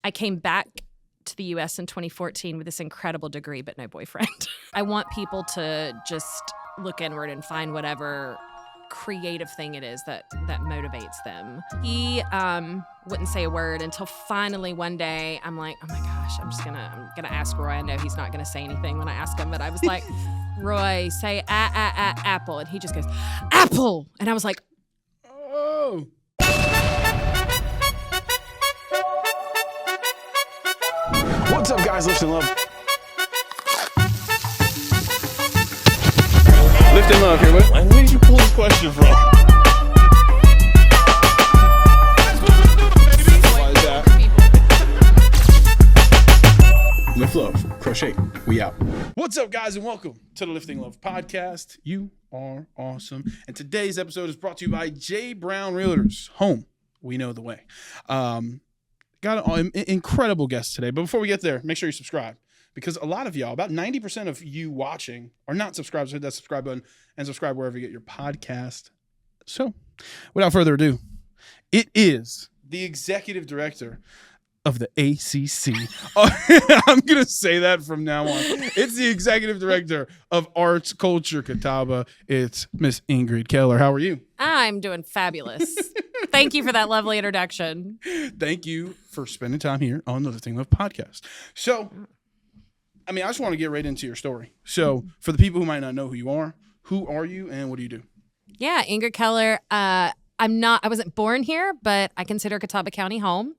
I came back to the U.S. in 2014 with this incredible degree, but no boyfriend. I want people to just look inward and find whatever creative thing it is that motivates them. He wouldn't say a word until finally one day I'm like, oh my gosh, I'm gonna ask Roy. I know he's not gonna say anything when I ask him, but I was like, Roy, say apple, and he just goes, apple, and I was like, oh. What's up, guys? Lift and Love. Lift and Love here. Where did you pull this question from? Why is that? Lift Love. Crochet. We out. What's up, guys, and welcome to the Lifting Love podcast. You are awesome. And today's episode is brought to you by J. Brown Realtors. Home. We know the way. Got an incredible guest today. But before we get there, make sure you subscribe. Because a lot of y'all, about 90% of you watching are not subscribed. So hit that subscribe button and subscribe wherever you get your podcast. So without further ado, it is the executive director of the ACC. I'm going to say that from now on. It's the executive director of Arts Culture Catawba. It's Miss Ingrid Keller. How are you? I'm doing fabulous. Thank you for that lovely introduction. Thank you for spending time here on the Lifting Love podcast. So, I just want to get right into your story. So, for the people who might not know who you are you and what do you do? Yeah, Ingrid Keller. I wasn't born here, but I consider Catawba County home.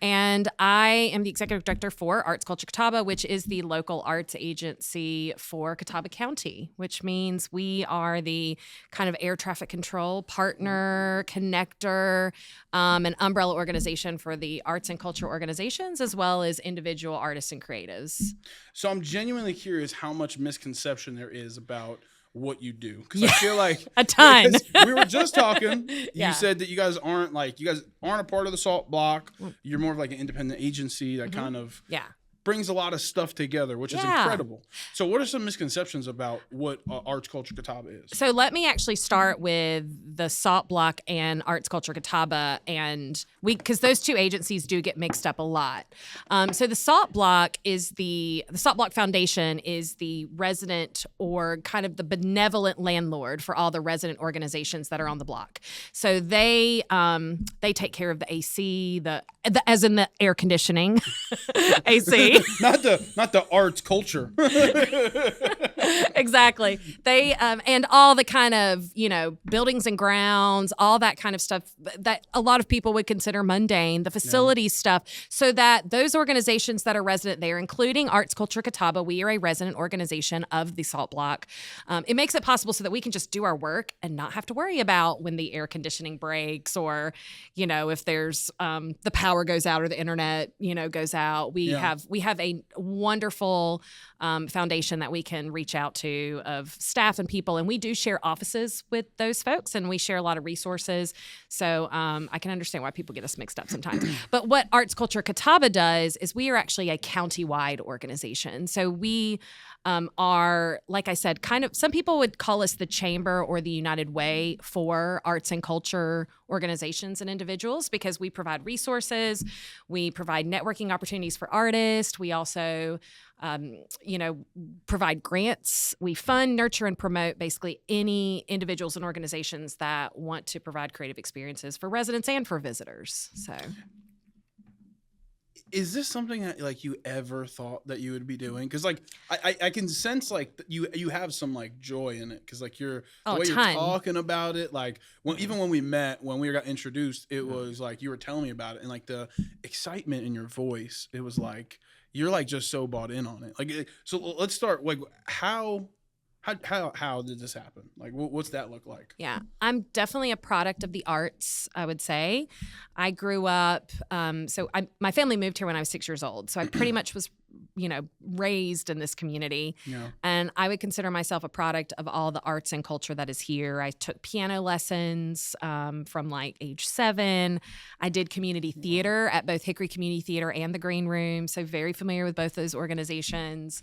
And I am the executive director for Arts Culture Catawba, which is the local arts agency for Catawba County, which means we are the kind of air traffic control partner, connector, an umbrella organization for the arts and culture organizations, as well as individual artists and creatives. So I'm genuinely curious how much misconception there is about what you do, because I feel like a ton. We were just talking. You said that you guys aren't a part of the SALT block. You're more of like an independent agency that kind of brings a lot of stuff together, which is incredible. So what are some misconceptions about what Arts Culture Catawba is? So let me actually start with the SALT block and Arts Culture Catawba, and because those two agencies do get mixed up a lot. So the SALT block the SALT block Foundation is the resident or kind of the benevolent landlord for all the resident organizations that are on the block. So they take care of the AC, the as in the air conditioning, AC. not the arts culture. Exactly. They and all the kind of, buildings and grounds, all that kind of stuff that a lot of people would consider mundane, the facilities stuff, so that those organizations that are resident there, including Arts Culture Catawba, we are a resident organization of the SALT block. It makes it possible so that we can just do our work and not have to worry about when the air conditioning breaks or, if there's the power goes out or the internet, goes out. We have a wonderful foundation that we can reach out to of staff and people, and we do share offices with those folks, and we share a lot of resources. So I can understand why people get us mixed up sometimes. But what Arts Culture Catawba does is we are actually a county-wide organization. So we are, like I said, kind of, some people would call us the chamber or the United Way for arts and culture organizations and individuals, because we provide resources, we provide networking opportunities for artists, we also provide grants. We fund, nurture, and promote basically any individuals and organizations that want to provide creative experiences for residents and for visitors. So, is this something that you ever thought that you would be doing? Because I can sense you have some joy in it, because you're the way you're talking about it. Even when we met, when we got introduced, it was you were telling me about it, and the excitement in your voice. It was you're just so bought in on it. So let's start. How did this happen? What's that look like? Yeah, I'm definitely a product of the arts, I would say. I grew up, my family moved here when I was 6 years old. So I pretty much was, raised in this community. Yeah. And I would consider myself a product of all the arts and culture that is here. I took piano lessons from age 7. I did community theater at both Hickory Community Theater and the Green Room. So very familiar with both those organizations.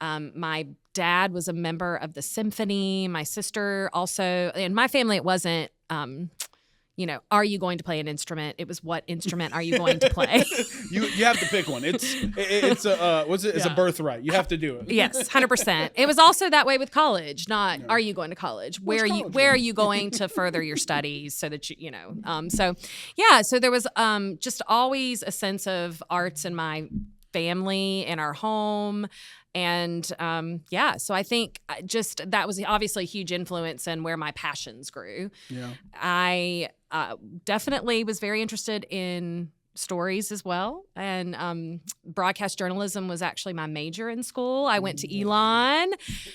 Wow. My dad was a member of the symphony. My sister also, in my family, it wasn't, are you going to play an instrument? It was, what instrument are you going to play? You have to pick one. It's a It's a birthright. You have to do it. Yes, 100%. It was also that way with college. Not are you going to college? Where are you going to further your studies so that So there was just always a sense of arts in my family, in our home. And so I think just that was obviously a huge influence in where my passions grew. Yeah. I definitely was very interested in stories as well. And broadcast journalism was actually my major in school. I went to Elon.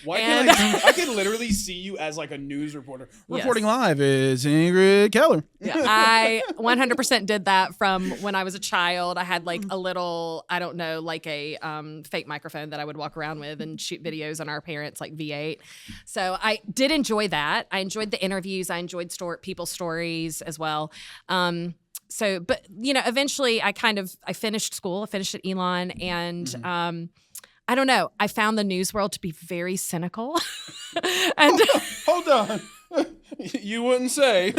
I can literally see you as like a news reporter. Reporting live is Ingrid Keller. Yeah, I 100% did that from when I was a child. I had like a little, I don't know, like a fake microphone that I would walk around with and shoot videos on our parents, like V8. So I did enjoy that. I enjoyed the interviews. I enjoyed people's stories as well. But eventually I finished school. I finished at Elon, and I don't know. I found the news world to be very cynical. And hold on. You wouldn't say.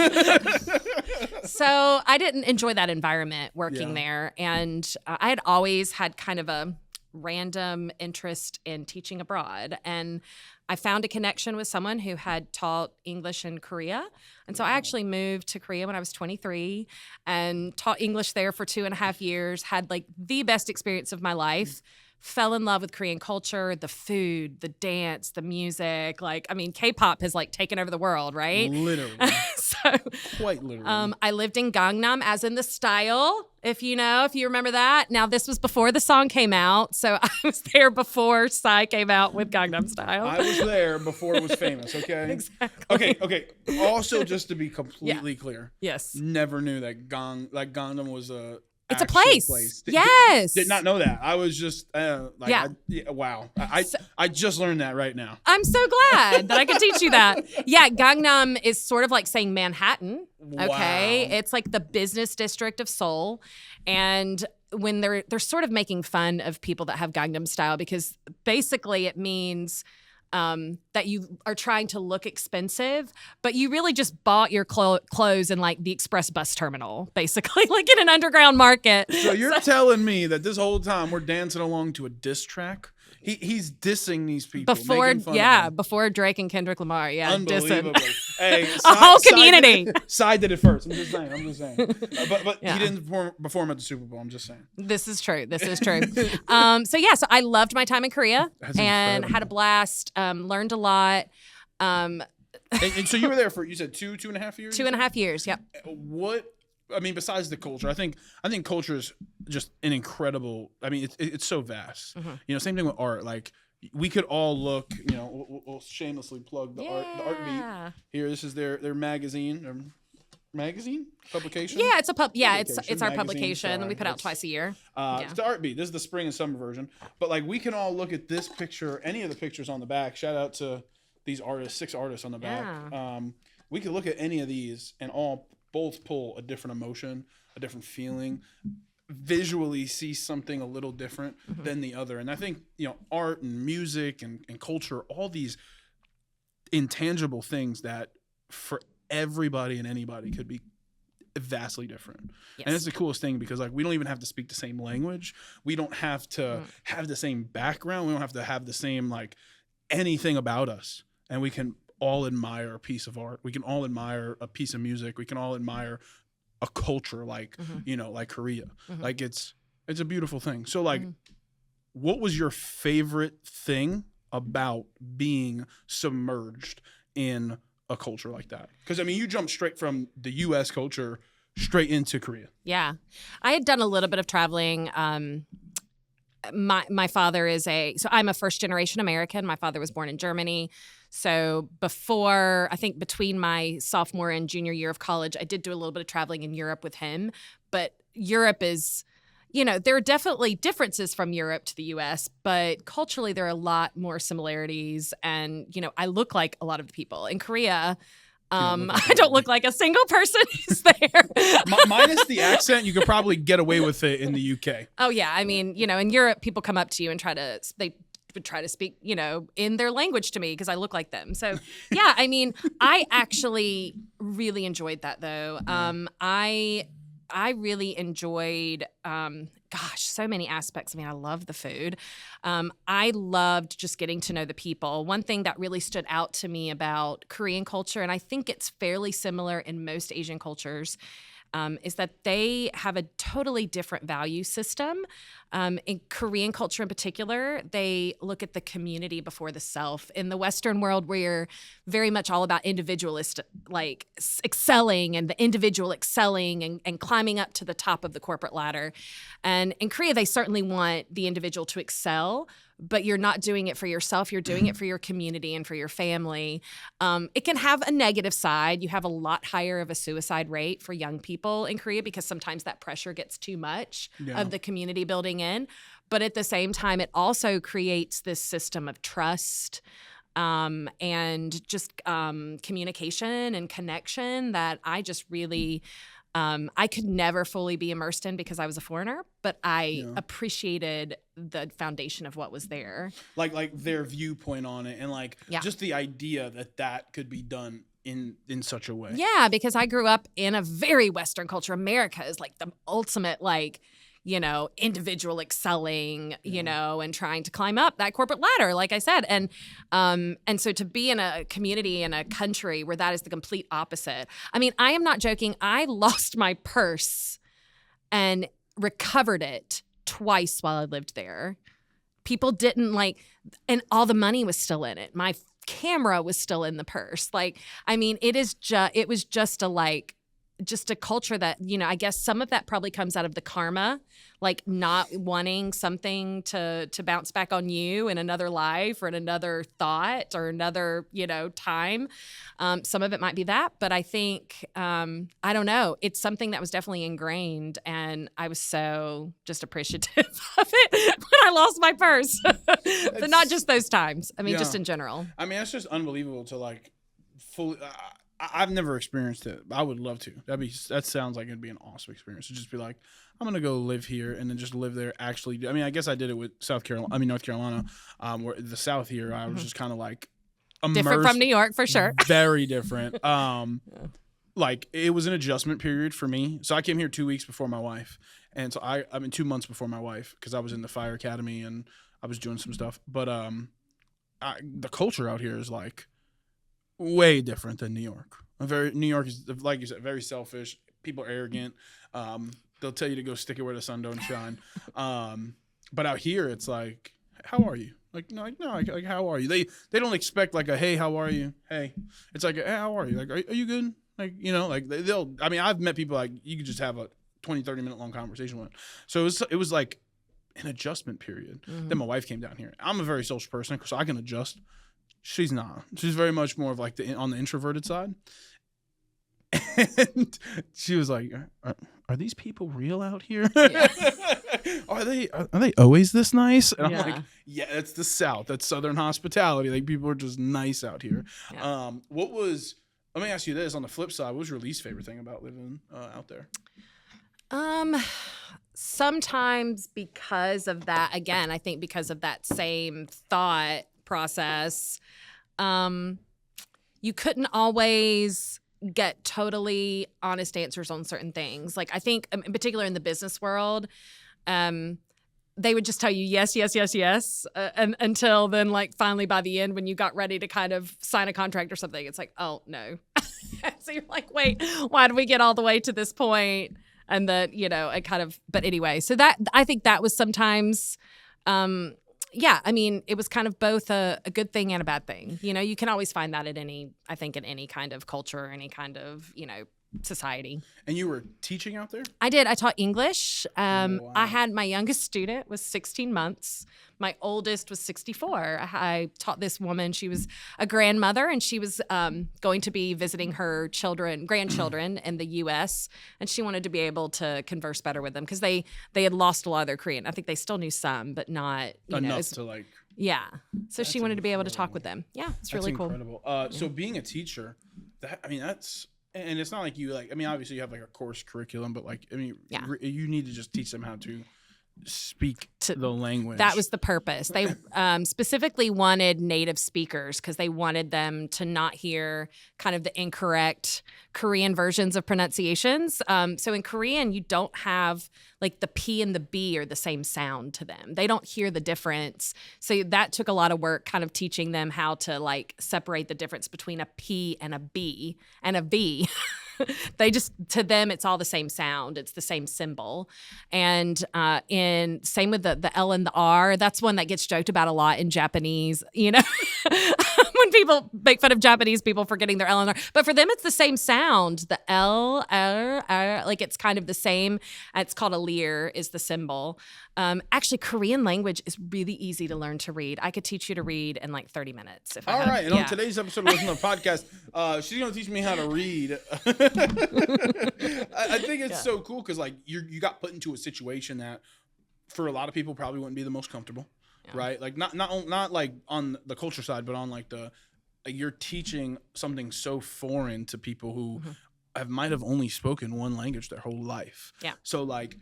So I didn't enjoy that environment working there, and I had always had kind of a random interest in teaching abroad, and I found a connection with someone who had taught English in Korea. And so I actually moved to Korea when I was 3 and taught English there for 2.5 years, had like the best experience of my life, fell in love with Korean culture, the food, the dance, the music. Like, I mean, K-pop has like taken over the world, right? Literally. Quite literally. I lived in Gangnam, as in the style, if you remember that. Now, this was before the song came out, so I was there before Psy came out with Gangnam Style. I was there before it was famous, okay? Exactly. Okay. Also, just to be completely clear. Yes. Never knew that Gangnam was a... It's a place. Yes. Did not know that. I was just wow. I just learned that right now. I'm so glad that I could teach you that. Yeah, Gangnam is sort of like saying Manhattan. Okay, it's like the business district of Seoul, and when they're sort of making fun of people that have Gangnam Style, because basically it means that you are trying to look expensive, but you really just bought your clothes in like the express bus terminal, basically, like in an underground market. So you're telling me that this whole time we're dancing along to a diss track? He's dissing these people before Drake and Kendrick Lamar. Yeah, unbelievable. Dissing. Hey, a whole community. Side did it first. I'm just saying. But he didn't perform at the Super Bowl. I'm just saying. This is true. So I loved my time in Korea. That's and incredible. had a blast. Learned a lot. And so you were there for, you said 2.5 years? 2.5 years. Yep. Besides the culture, I think culture is just an incredible. I mean, it's so vast. Mm-hmm. Same thing with art. Like we could all look. We'll shamelessly plug the art beat here. This is their magazine. Magazine publication. Yeah, it's it's our publication that we put out twice a year. It's the Art Beat. This is the spring and summer version. But like we can all look at this picture, any of the pictures on the back. Shout out to these artists, 6 artists on the back. Yeah. We could look at any of these and both pull a different emotion, a different feeling, visually see something a little different than the other. And I think, art and music and culture, all these intangible things that for everybody and anybody could be vastly different. Yes. And it's the coolest thing because like we don't even have to speak the same language. We don't have to have the same background. We don't have to have the same like anything about us. And we can all admire a piece of art. We can all admire a piece of music. We can all admire a culture like, like Korea. Like it's a beautiful thing. So like, what was your favorite thing about being submerged in a culture like that? Because I mean, you jumped straight from the U.S. culture straight into Korea. Yeah, I had done a little bit of traveling. My father so I'm a first generation American. My father was born in Germany. So between my sophomore and junior year of college, I did do a little bit of traveling in Europe with him. But Europe is, there are definitely differences from Europe to the U.S., but culturally there are a lot more similarities. And, I look like a lot of the people. In Korea, I don't look like a single person who's there. Minus the accent, you could probably get away with it in the UK. Oh, yeah. I mean, in Europe, people come up to you and would try to speak, in their language to me because I look like them. So, yeah, I mean, I actually really enjoyed that, though. I really enjoyed, so many aspects. I mean, I love the food. I loved just getting to know the people. One thing that really stood out to me about Korean culture, and I think it's fairly similar in most Asian cultures, is that they have a totally different value system. In Korean culture in particular, they look at the community before the self. In the Western world, we're very much all about individualist, like excelling and the individual excelling and climbing up to the top of the corporate ladder. And in Korea, they certainly want the individual to excel, but you're not doing it for yourself. You're doing it for your community and for your family. It can have a negative side. You have a lot higher of a suicide rate for young people in Korea because sometimes that pressure gets too much of the community building in. But at the same time, it also creates this system of trust and just communication and connection that I just really... I could never fully be immersed in because I was a foreigner, but I appreciated the foundation of what was there. Like their viewpoint on it and just the idea that could be done in such a way. Yeah, because I grew up in a very Western culture. America is like the ultimate individual excelling, and trying to climb up that corporate ladder, like I said. And so to be in a community, in a country where that is the complete opposite. I mean, I am not joking. I lost my purse and recovered it twice while I lived there. People didn't and all the money was still in it. My camera was still in the purse. It was just a culture that, I guess some of that probably comes out of the karma, not wanting something to bounce back on you in another life or in another thought or another, time. Some of it might be that, but I think, I don't know. It's something that was definitely ingrained, and I was so just appreciative of it when I lost my purse. But not just those times. I mean, just in general. I mean, it's just unbelievable to fully... I've never experienced it. I would love to. That sounds like it'd be an awesome experience. To just be like, I'm gonna go live here and then just live there. Actually, I mean, I guess I did it with North Carolina, where the South here, I was just kind of immersed. Different from New York for sure. Very different. It was an adjustment period for me. So I came here 2 weeks before my wife, and so I mean 2 months before my wife because I was in the fire academy and I was doing some stuff. But the culture out here is way different than New York. New York is, like you said, very selfish. People are arrogant. They'll tell you to go stick it where the sun don't shine. But out here, it's how are you? How are you? They don't expect a, hey, how are you? Hey, it's hey, how are you? Are you good? They'll. I mean, I've met people you could just have a 20, 30-minute long conversation with. So it was an adjustment period. Mm-hmm. Then my wife came down here. I'm a very social person, so I can adjust. She's not. She's very much more of on the introverted side. And she was like, are these people real out here? Yeah. Are they always this nice? And I'm like, yeah, it's the South. That's Southern hospitality. People are just nice out here. Yeah. Let me ask you this on the flip side, what was your least favorite thing about living out there? Sometimes because of that, again, I think because of that same thought process, you couldn't always get totally honest answers on certain things. I think in particular in the business world, they would just tell you yes, yes, yes, yes, and until then, finally by the end when you got ready to kind of sign a contract or something, it's oh no. So you're wait, why did we get all the way to this point? And then it kind of, but anyway, so that I think that was sometimes. I mean, it was kind of both a good thing and a bad thing. You can always find that in any kind of culture or any kind of, society. And you were teaching out there? I did. I taught English. Wow. I had my youngest student was 16 months. My oldest was 64. I taught this woman. She was a grandmother, and she was going to be visiting her grandchildren in the U.S., and she wanted to be able to converse better with them because they had lost a lot of their Korean. I think they still knew some, but not enough to Yeah. So she wanted to be able to talk with them. Yeah, it's really cool. Incredible. So being a teacher, that's. And it's not like you obviously you have a course curriculum, but you need to just teach them how to speak the language. That was the purpose. They specifically wanted native speakers because they wanted them to not hear kind of the incorrect Korean versions of pronunciations. So in Korean, you don't have like the P and the B are the same sound to them. They don't hear the difference. So that took a lot of work kind of teaching them how to like separate the difference between a P and a B and a V. They just, to them, it's all the same sound. It's the same symbol. And same with the L and the R. That's one that gets joked about a lot in Japanese, you know, when people make fun of Japanese people for getting their L and R. But for them, it's the same sound. The L, R, like it's kind of the same. It's called a leer is the symbol. Actually, Korean language is really easy to learn to read. I could teach you to read in like 30 minutes. All right. And on today's episode of Listen to the Podcast, she's going to teach me how to read. I think it's so cool because like you got put into a situation that for a lot of people probably wouldn't be the most comfortable, right? Like not like on the culture side, but on like you're teaching something so foreign to people who might have only spoken one language their whole life. Yeah. So like,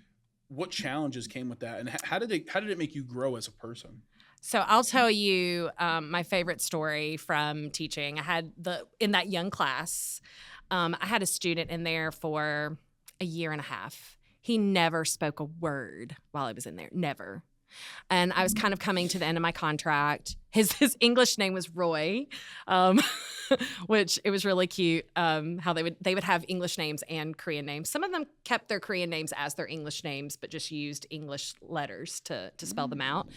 what challenges came with that, and how did it make you grow as a person? So I'll tell you my favorite story from teaching. I had in that young class, I had a student in there for a year and a half. He never spoke a word while I was in there, never. And I was kind of coming to the end of my contract. His English name was Roy, which it was really cute how they would have English names and Korean names. Some of them kept their Korean names as their English names, but just used English letters to spell them out.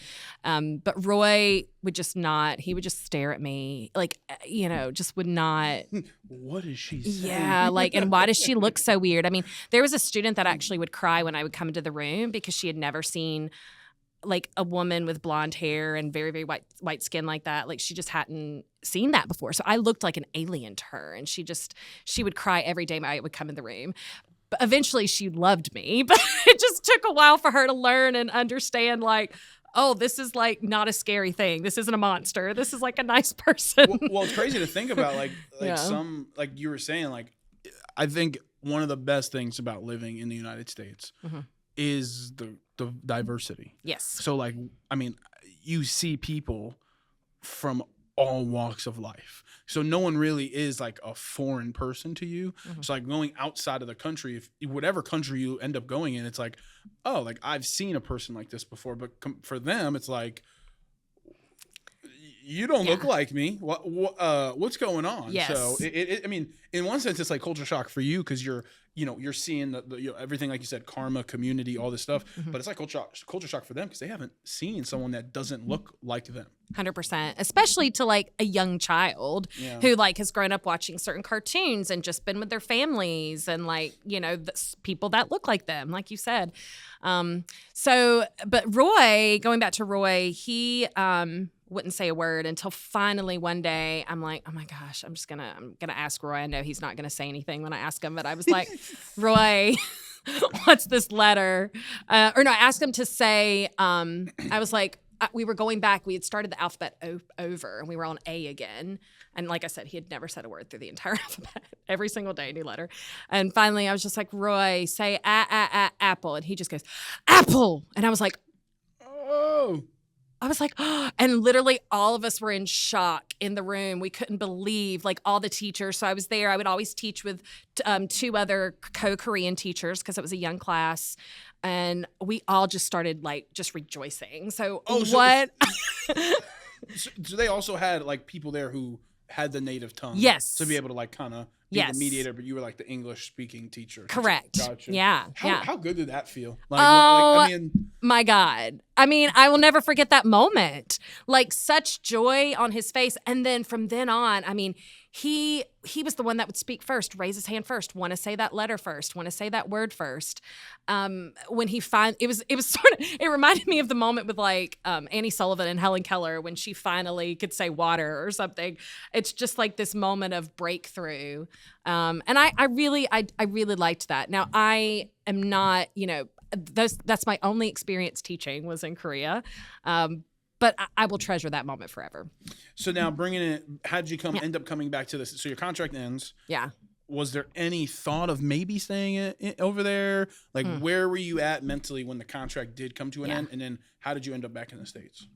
But Roy would just not. He would just stare at me like, you know, just would not. What is she saying? Yeah, like, and why does she look so weird? I mean, there was a student that actually would cry when I would come into the room because she had never seen like a woman with blonde hair and very, very white skin like that. Like she just hadn't seen that before. So I looked like an alien to her, and she would cry every day I would come in the room. But eventually she loved me, but it just took a while for her to learn and understand like, oh, this is like not a scary thing. This isn't a monster. This is like a nice person. Well, it's crazy to think about like some, like you were saying, like, I think one of the best things about living in the United States is the diversity. Yes. So like, I mean, you see people from all walks of life. So no one really is like a foreign person to you. So like going outside of the country, if whatever country you end up going in, it's like, oh, like I've seen a person like this before. But for them, it's like, you don't look like me. What's going on? Yes. So I mean, in one sense, it's like culture shock for you because you're seeing everything, like you said, karma, community, all this stuff. But it's like culture shock for them because they haven't seen someone that doesn't look like them. 100%, especially to like a young child who like has grown up watching certain cartoons and just been with their families and like, you know, people that look like them, like you said. But Roy, going back to Roy, he wouldn't say a word until finally one day I'm like, oh my gosh, I'm gonna ask Roy. I know he's not gonna say anything when I ask him, but I was like, Roy, what's this letter? I asked him to say, I was like, we were going back. We had started the alphabet over, and we were on A again. And like I said, he had never said a word through the entire alphabet. Every single day, new letter. And finally, I was just like, Roy, say apple. And he just goes, apple. And I was like, oh. And literally all of us were in shock in the room. We couldn't believe, like, all the teachers. So I was there. I would always teach with two other co-Korean teachers because it was a young class. And we all just started, like, just rejoicing. So what? So they also had, like, people there who had the native tongue. Yes. To be able to, like, kind of be the mediator, but you were, like, the English-speaking teacher. Correct. Gotcha. Yeah. How good did that feel? Like, I mean, my God. I mean, I will never forget that moment. Like, such joy on his face. And then from then on, I mean, he was the one that would speak first, raise his hand first, want to say that letter first, want to say that word first. When he it reminded me of the moment with like Annie Sullivan and Helen Keller when she finally could say water or something. It's just like this moment of breakthrough. And I really liked that. Now I am not, that's my only experience teaching was in Korea. But I will treasure that moment forever. So now bringing it, how did you end up coming back to this? So your contract ends. Yeah. was there any thought of maybe staying over there? Like, where were you at mentally when the contract did come to an end? And then how did you end up back in the States?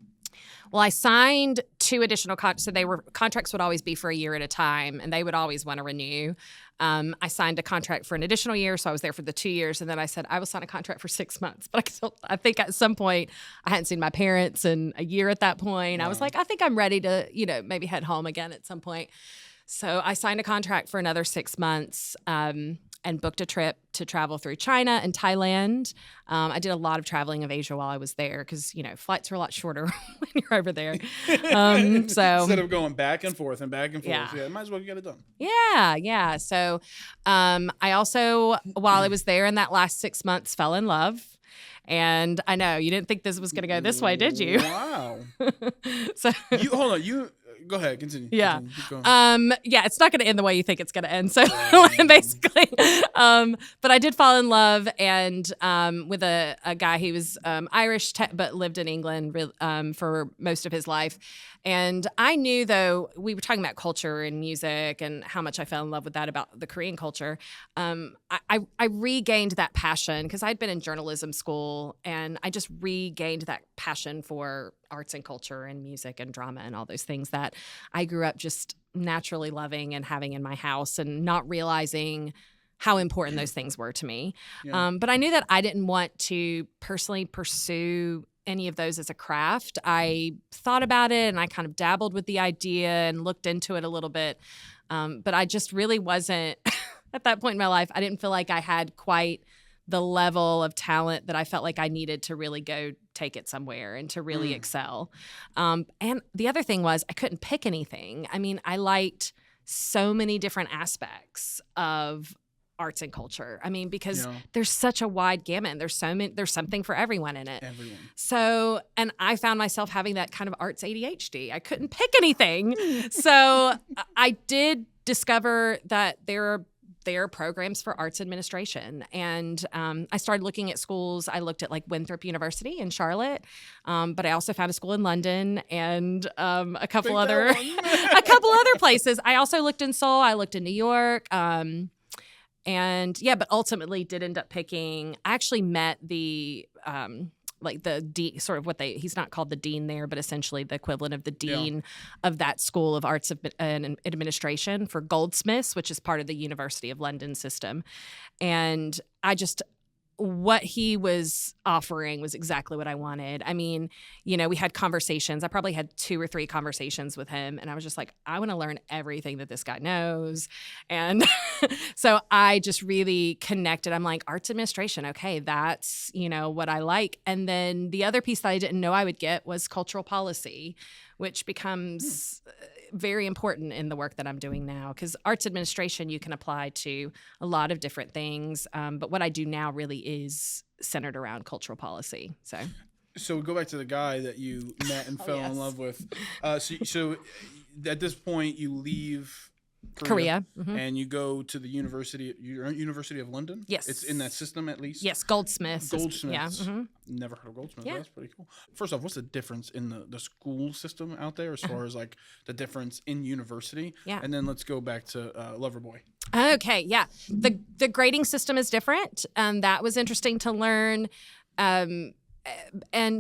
Well, I signed 2 additional contracts. So contracts would always be for a year at a time, and they would always want to renew. I signed a contract for an additional year, so I was there for the 2 years, and then I said I will sign a contract for 6 months. But I think at some point I hadn't seen my parents in a year at that point. Wow. I was like, I think I'm ready to, maybe head home again at some point. So I signed a contract for another 6 months. And booked a trip to travel through China and Thailand. I did a lot of traveling of Asia while I was there because, flights are a lot shorter when you're over there. So instead of going back and forth, yeah, might as well get it done. Yeah. So I also, while I was there in that last 6 months, fell in love. And I know you didn't think this was going to go this way, did you? Wow. So hold on. Go ahead, continue. Yeah. Keep going. It's not going to end the way you think it's going to end. So basically, but I did fall in love and with a guy. He was Irish, but lived in England for most of his life. And I knew, though, we were talking about culture and music and how much I fell in love with that about the Korean culture. I regained that passion because I'd been in journalism school, and I just regained that passion for arts and culture and music and drama and all those things that I grew up just naturally loving and having in my house and not realizing how important those things were to me. Yeah. But I knew that I didn't want to personally pursue any of those as a craft. I thought about it and I kind of dabbled with the idea and looked into it a little bit. But I just really wasn't, at that point in my life, I didn't feel like I had quite the level of talent that I felt like I needed to really go take it somewhere and to really excel. And the other thing was I couldn't pick anything. I mean, I liked so many different aspects of arts and culture. I mean, because there's such a wide gamut. There's something for everyone in it. Everyone. So, and I found myself having that kind of arts ADHD. I couldn't pick anything. So I did discover that there are programs for arts administration. And I started looking at schools. I looked at like Winthrop University in Charlotte, but I also found a school in London and a couple other places. I also looked in Seoul. I looked in New York. But ultimately did end up picking, I actually met the dean, sort of he's not called the dean there, but essentially the equivalent of the dean of that School of Arts and Administration for Goldsmiths, which is part of the University of London system. And what he was offering was exactly what I wanted. I mean, we had conversations. I probably had 2 or 3 conversations with him. And I was just like, I want to learn everything that this guy knows. And so I just really connected. I'm like, arts administration. Okay, that's, what I like. And then the other piece that I didn't know I would get was cultural policy, which becomes very important in the work that I'm doing now, because arts administration, you can apply to a lot of different things. But what I do now really is centered around cultural policy. So we go back to the guy that you met and fell in love with. So at this point, you leave Korea and you go to the University of London? Yes. It's in that system at least? Yes, Goldsmiths. Yeah. Never heard of Goldsmiths. Yeah. That's pretty cool. First off, what's the difference in the school system out there as far as like the difference in university? Yeah. And then let's go back to Loverboy. Okay, yeah. The grading system is different. That was interesting to learn and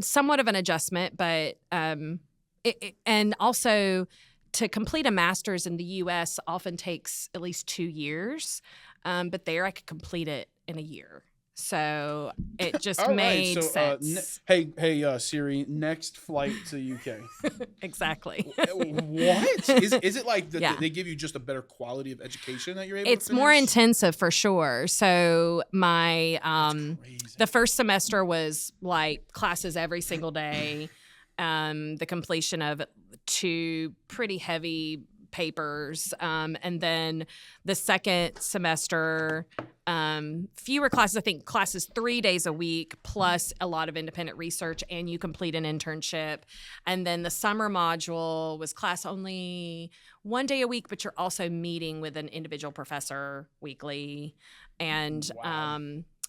somewhat of an adjustment, but and also to complete a master's in the U.S. often takes at least 2 years, but there I could complete it in a year. So it just made sense. Hey, Siri, next flight to UK. Exactly. What? Is it like they give you just a better quality of education that you're able to finish? It's more intensive for sure. So my the first semester was like classes every single day. The completion of 2 pretty heavy papers. And then the second semester, fewer classes, I think classes 3 days a week, plus a lot of independent research, and you complete an internship. And then the summer module was class only 1 day a week, but you're also meeting with an individual professor weekly. And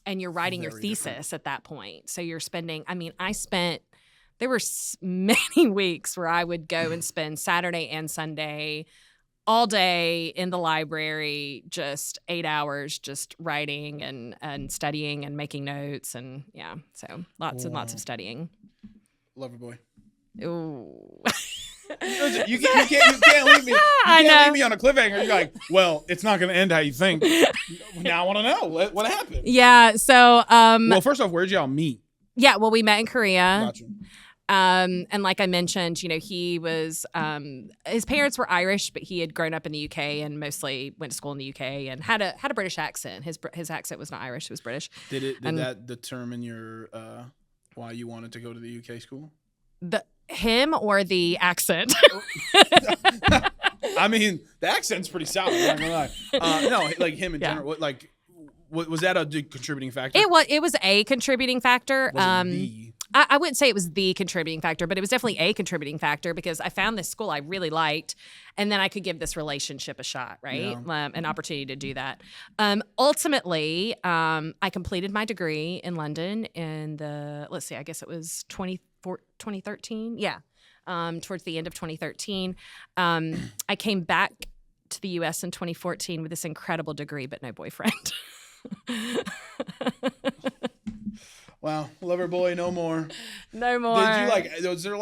you're writing your thesis at that point. So you're spending, there were many weeks where I would go and spend Saturday and Sunday all day in the library, just 8 hours, just writing and studying and making notes. And yeah, so lots and lots of studying. Lover boy. Ooh. You can't leave me. You can't leave me on a cliffhanger. You're like, well, it's not going to end how you think. Now I want to know what happened. Yeah. So, well, first off, where'd y'all meet? Yeah. Well, we met in Korea. Gotcha. And like I mentioned, he was, his parents were Irish, but he had grown up in the UK and mostly went to school in the UK and had a British accent. His accent was not Irish; it was British. Did that determine your why you wanted to go to the UK school? Him or the accent? I mean, the accent's pretty solid. I'm not gonna lie. No, like him in general. What was that a contributing factor? It was a contributing factor. Was I wouldn't say it was the contributing factor, but it was definitely a contributing factor because I found this school I really liked, and then I could give this relationship a shot, right? Yeah. An opportunity to do that. Ultimately, I completed my degree in London in I guess it was 2013. Yeah. Towards the end of 2013. I came back to the U.S. in 2014 with this incredible degree, but no boyfriend. Wow, lover boy, no more. No more. Was there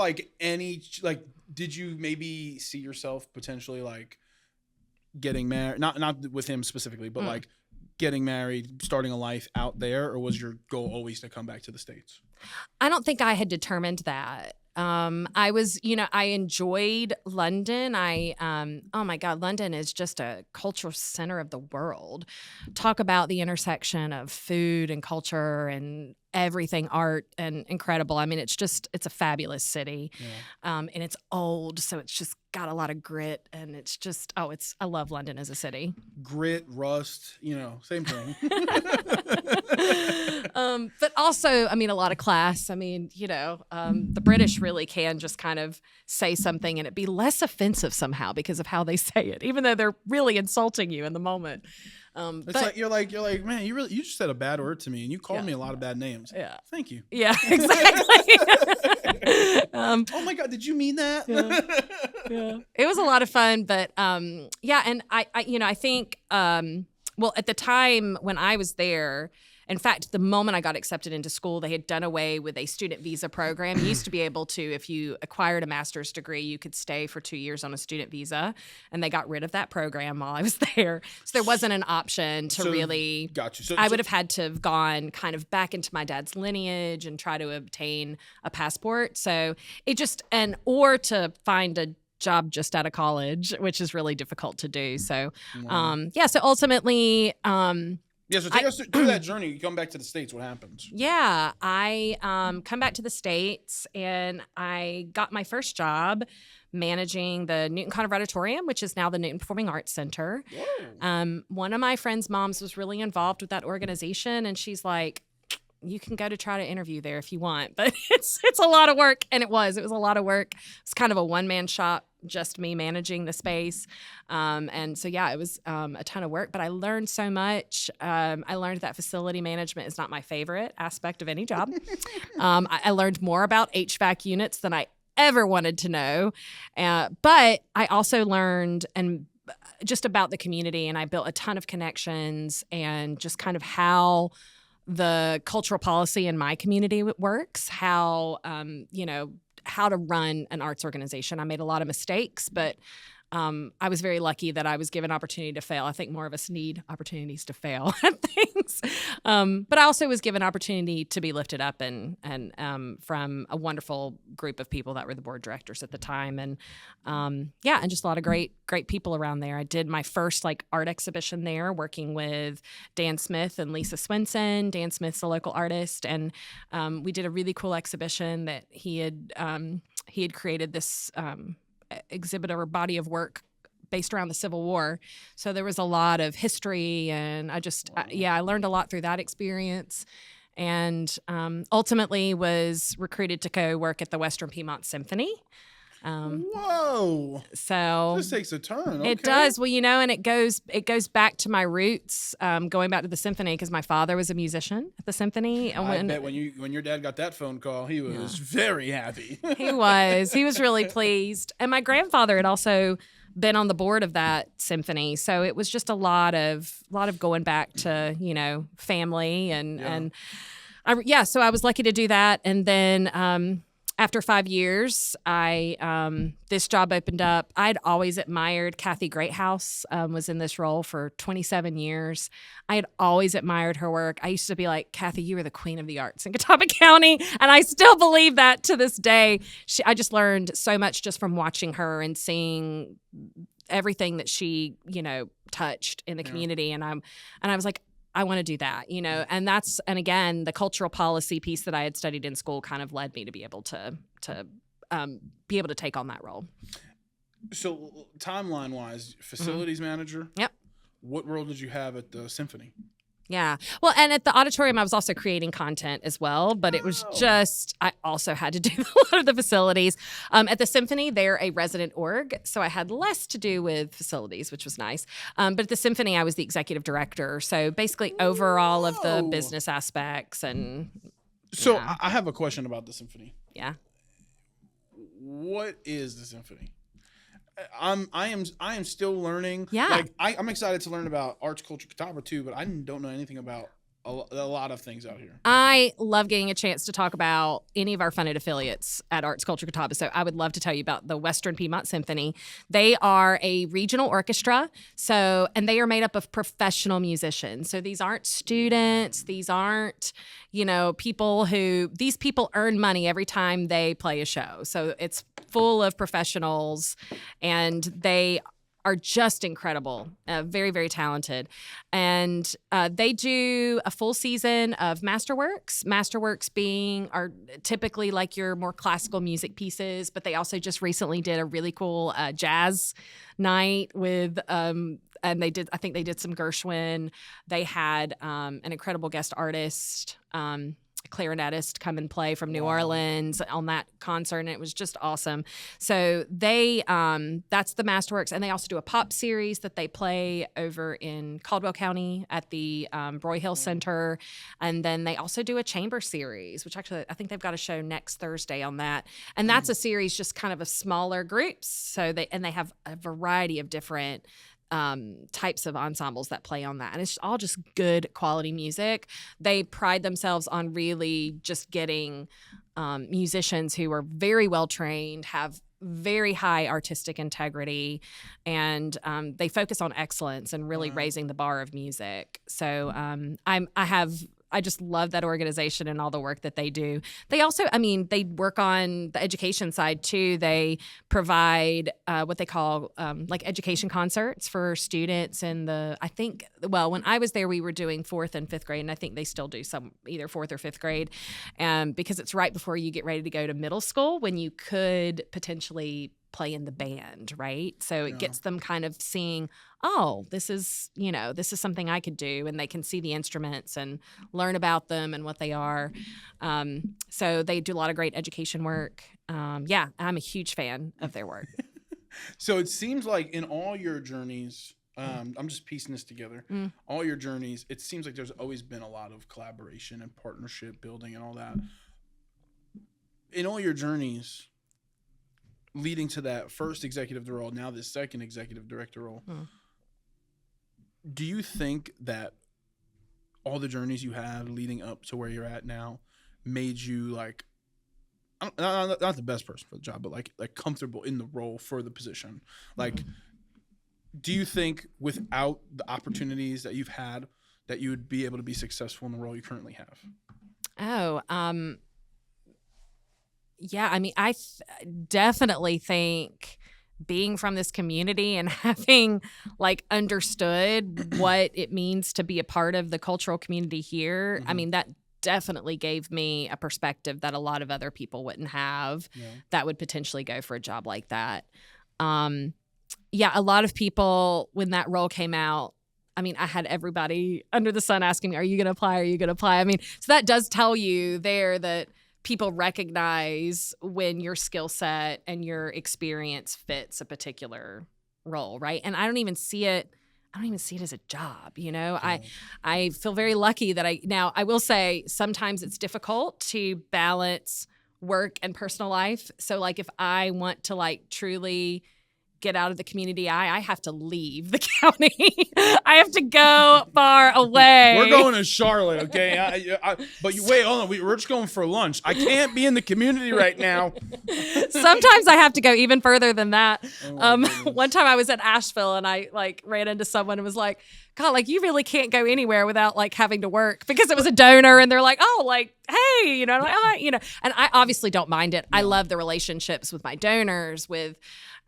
did you maybe see yourself potentially like getting married? Not with him specifically, but like getting married, starting a life out there, or was your goal always to come back to the States? I don't think I had determined that. I was, I enjoyed London. Oh my God, London is just a cultural center of the world. Talk about the intersection of food and culture and everything, art and incredible. I mean, it's a fabulous city. Yeah. And it's old, so it's just got a lot of grit and it's just, I love London as a city. Grit, rust, same thing. But also, I mean, a lot of class. I mean, the British really can just kind of say something and it be less offensive somehow because of how they say it, even though they're really insulting you in the moment. It's you're like, man, you just said a bad word to me and you called me a lot of bad names. Yeah. Thank you. Yeah, exactly. Oh my God, did you mean that? Yeah. It was a lot of fun, but and I think at the time when I was there, in fact, the moment I got accepted into school, they had done away with a student visa program. You used to be able to, if you acquired a master's degree, you could stay for 2 years on a student visa. And they got rid of that program while I was there. So there wasn't an option to really. Got you. I would have had to have gone kind of back into my dad's lineage and try to obtain a passport. So or to find a job just out of college, which is really difficult to do. So, so ultimately, yeah, so take us through that journey. You come back to the States. What happens? Yeah, I come back to the States, and I got my first job managing the Newton Conservatorium, which is now the Newton Performing Arts Center. One of my friend's moms was really involved with that organization, and she's like, you can go to try to interview there if you want, but it's a lot of work. And it was a lot of work. It's kind of a one-man shop, just me managing the space. And so, yeah, it was a ton of work, but I learned so much. I learned that facility management is not my favorite aspect of any job. I learned more about HVAC units than I ever wanted to know. But I also learned just about the community, and I built a ton of connections and just kind of how the cultural policy in my community works, how to run an arts organization. I made a lot of mistakes, but I was very lucky that I was given opportunity to fail. I think more of us need opportunities to fail at things. But I also was given opportunity to be lifted up and from a wonderful group of people that were the board directors at the time. And and just a lot of great people around there. I did my first art exhibition there, working with Dan Smith and Lisa Swinson. Dan Smith's a local artist, and we did a really cool exhibition that he had created this exhibit or body of work based around the Civil War. So there was a lot of history, and I learned a lot through that experience, and ultimately was recruited to go work at the Western Piedmont Symphony. Whoa. So this takes a turn. Okay. it does. Well, and it goes back to my roots, going back to the symphony, because my father was a musician at the symphony. And I bet when your dad got that phone call, he was very happy. He was really pleased. And my grandfather had also been on the board of that symphony, so it was just a lot of going back to family and so I was lucky to do that. And then after 5 years, this job opened up. I'd always admired Kathy Greathouse, was in this role for 27 years. I had always admired her work. I used to be like, Kathy, you are the queen of the arts in Catawba County. And I still believe that to this day. I just learned so much just from watching her and seeing everything that she, touched in the community. And I was like, I want to do that, and again, the cultural policy piece that I had studied in school kind of led me to be able to take on that role. So timeline wise, facilities manager. Yep. What role did you have at the symphony? Yeah. Well, and at the auditorium, I was also creating content as well, but it was I also had to do a lot of the facilities. At the symphony, they're a resident org, so I had less to do with facilities, which was nice. But at the symphony, I was the executive director, so basically over all of the business aspects. And so I have a question about the symphony. Yeah. What is the symphony? I am still learning. Yeah. Like I'm excited to learn about Arts Culture Catawba too, but I don't know anything about a lot of things out here. I love getting a chance to talk about any of our funded affiliates at Arts Culture Catawba. So I would love to tell you about the Western Piedmont Symphony. They are a regional orchestra. And they are made up of professional musicians. So these aren't students. These aren't, these people earn money every time they play a show. So it's full of professionals, and they are just incredible, very, very talented. And they do a full season of masterworks. Masterworks are typically like your more classical music pieces, but they also just recently did a really cool jazz night with and I think they did some Gershwin. They had an incredible guest artist, clarinetist, come and play from New Orleans on that concert, and it was just awesome. So they that's the Masterworks, and they also do a pop series that they play over in Caldwell County at the Broyhill Center, and then they also do a chamber series, which actually I think they've got a show next Thursday on that, and that's a series just kind of a smaller groups. So they have a variety of different types of ensembles that play on that. And it's all just good quality music. They pride themselves on really just getting musicians who are very well trained, have very high artistic integrity, and they focus on excellence and really raising the bar of music. So I just love that organization and all the work that they do. They also, they work on the education side too. They provide what they call like education concerts for students. And when I was there, we were doing 4th and 5th grade, and I think they still do some either 4th or 5th grade, because it's right before you get ready to go to middle school when you could potentially play in the band, right? So it gets them kind of seeing, this is something I could do, and they can see the instruments and learn about them and what they are. So they do a lot of great education work. I'm a huge fan of their work. So it seems like in all your journeys, I'm just piecing this together. All your journeys, it seems like there's always been a lot of collaboration and partnership building and all that. In all your journeys, leading to that first executive role, now this second executive director role, do you think that all the journeys you had leading up to where you're at now made you not the best person for the job, but like comfortable in the role for the position? Like, do you think without the opportunities that you've had that you would be able to be successful in the role you currently have? Yeah, I definitely think being from this community and having understood what it means to be a part of the cultural community here, that definitely gave me a perspective that a lot of other people wouldn't have that would potentially go for a job like that. A lot of people, when that role came out, I had everybody under the sun asking me, are you going to apply? Are you going to apply? So that does tell you there that people recognize when your skill set and your experience fits a particular role, right? And I don't even see it as a job, you know. I feel very lucky that I will say sometimes it's difficult to balance work and personal life. So like if I want to like truly get out of the community I have to leave the county. I have to go far away. We're going to Charlotte, okay? But wait, hold on. We're just going for lunch. I can't be in the community right now. Sometimes I have to go even further than that. One time I was in Asheville and I like ran into someone and was like, God, like you really can't go anywhere without like having to work, because it was a donor and they're like, oh, like, hey, you know, like, you know, and I obviously don't mind it. I love the relationships with my donors, with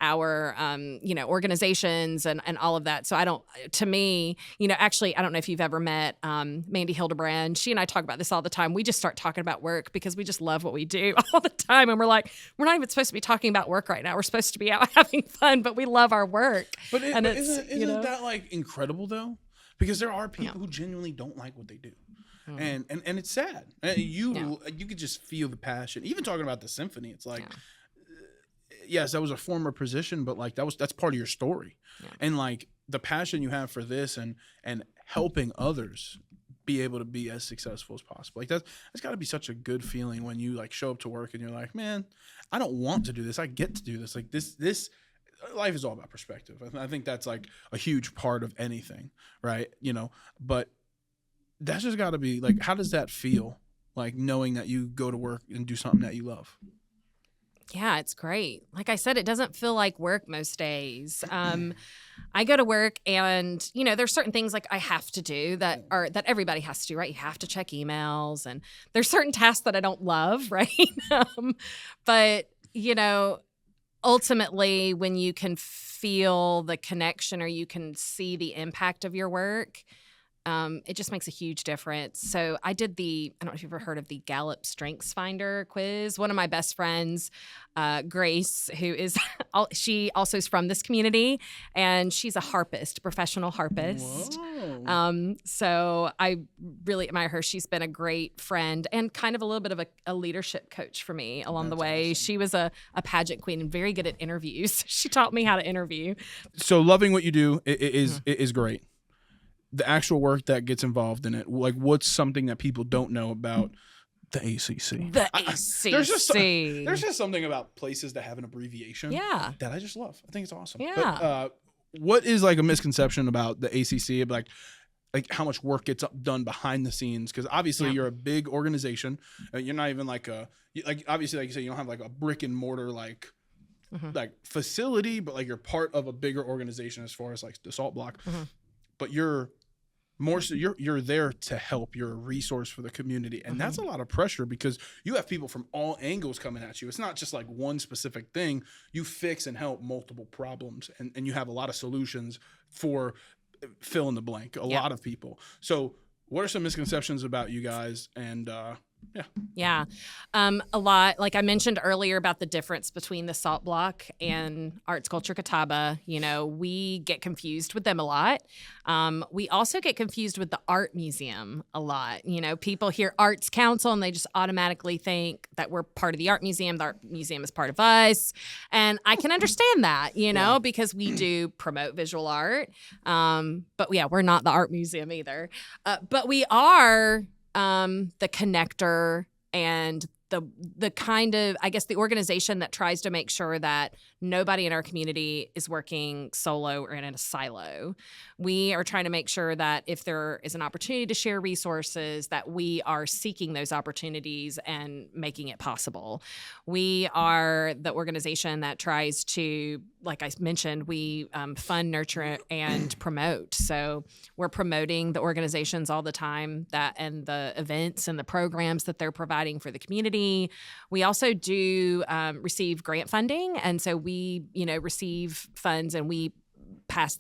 our, you know, organizations and all of that. So to me, you know, actually, I don't know if you've ever met Mandy Hildebrand. She and I talk about this all the time. We just start talking about work because we just love what we do all the time. And we're like, we're not even supposed to be talking about work right now. We're supposed to be out having fun, but we love our work. But isn't you know, that like incredible though? Because there are people who genuinely don't like what they do. And it's sad. You could just feel the passion. Even talking about the symphony, it's like, yes, that was a former position, but like that's part of your story. And like the passion you have for this and helping others be able to be as successful as possible. Like that's got to be such a good feeling when you like show up to work and you're like, man, I don't want to do this. I get to do this. Like this life is all about perspective. I think that's like a huge part of anything, right? You know, but that's just got to be like, how does that feel? Like knowing that you go to work and do something that you love. Yeah, it's great. Like I said, it doesn't feel like work most days. I go to work and, you know, there's certain things like I have to do that everybody has to do, right? You have to check emails, and there's certain tasks that I don't love, right? But, you know, ultimately when you can feel the connection or you can see the impact of your work, it just makes a huge difference. So I don't know if you've ever heard of the Gallup Strengths Finder quiz. One of my best friends, Grace, she also is from this community, and she's a harpist, professional harpist. So I really admire her. She's been a great friend and kind of a little bit of a leadership coach for me along the way. Awesome. She was a pageant queen and very good at interviews. She taught me how to interview. So loving what you do is great. The actual work that gets involved in it, like what's something that people don't know about the ACC? There's just something about places that have an abbreviation that I just love. I think it's awesome. Yeah. But, what is like a misconception about the ACC? Like how much work gets done behind the scenes? Because obviously you're a big organization. You're not even obviously, like you say, you don't have like a brick and mortar like facility, but like you're part of a bigger organization as far as like the salt block. But you're more so you're there to help. You're a resource for the community, and that's a lot of pressure because you have people from all angles coming at you. It's not just like one specific thing. You fix and help multiple problems, and you have a lot of solutions for fill in the blank. A lot of people. So what are some misconceptions about you guys? And a lot. Like I mentioned earlier about the difference between the Salt Block and Arts Culture Catawba, you know, we get confused with them a lot. We also get confused with the Art Museum a lot. You know, people hear Arts Council and they just automatically think that we're part of the Art Museum. The Art Museum is part of us. And I can understand that, you know, because we do promote visual art. But we're not the Art Museum either. But we are the connector and the kind of, I guess, the organization that tries to make sure that nobody in our community is working solo or in a silo. We are trying to make sure that if there is an opportunity to share resources, that we are seeking those opportunities and making it possible. We are the organization that tries to, like I mentioned, we fund, nurture, and promote. So we're promoting the organizations all the time and the events and the programs that they're providing for the community. We also do receive grant funding, and so we, receive funds and we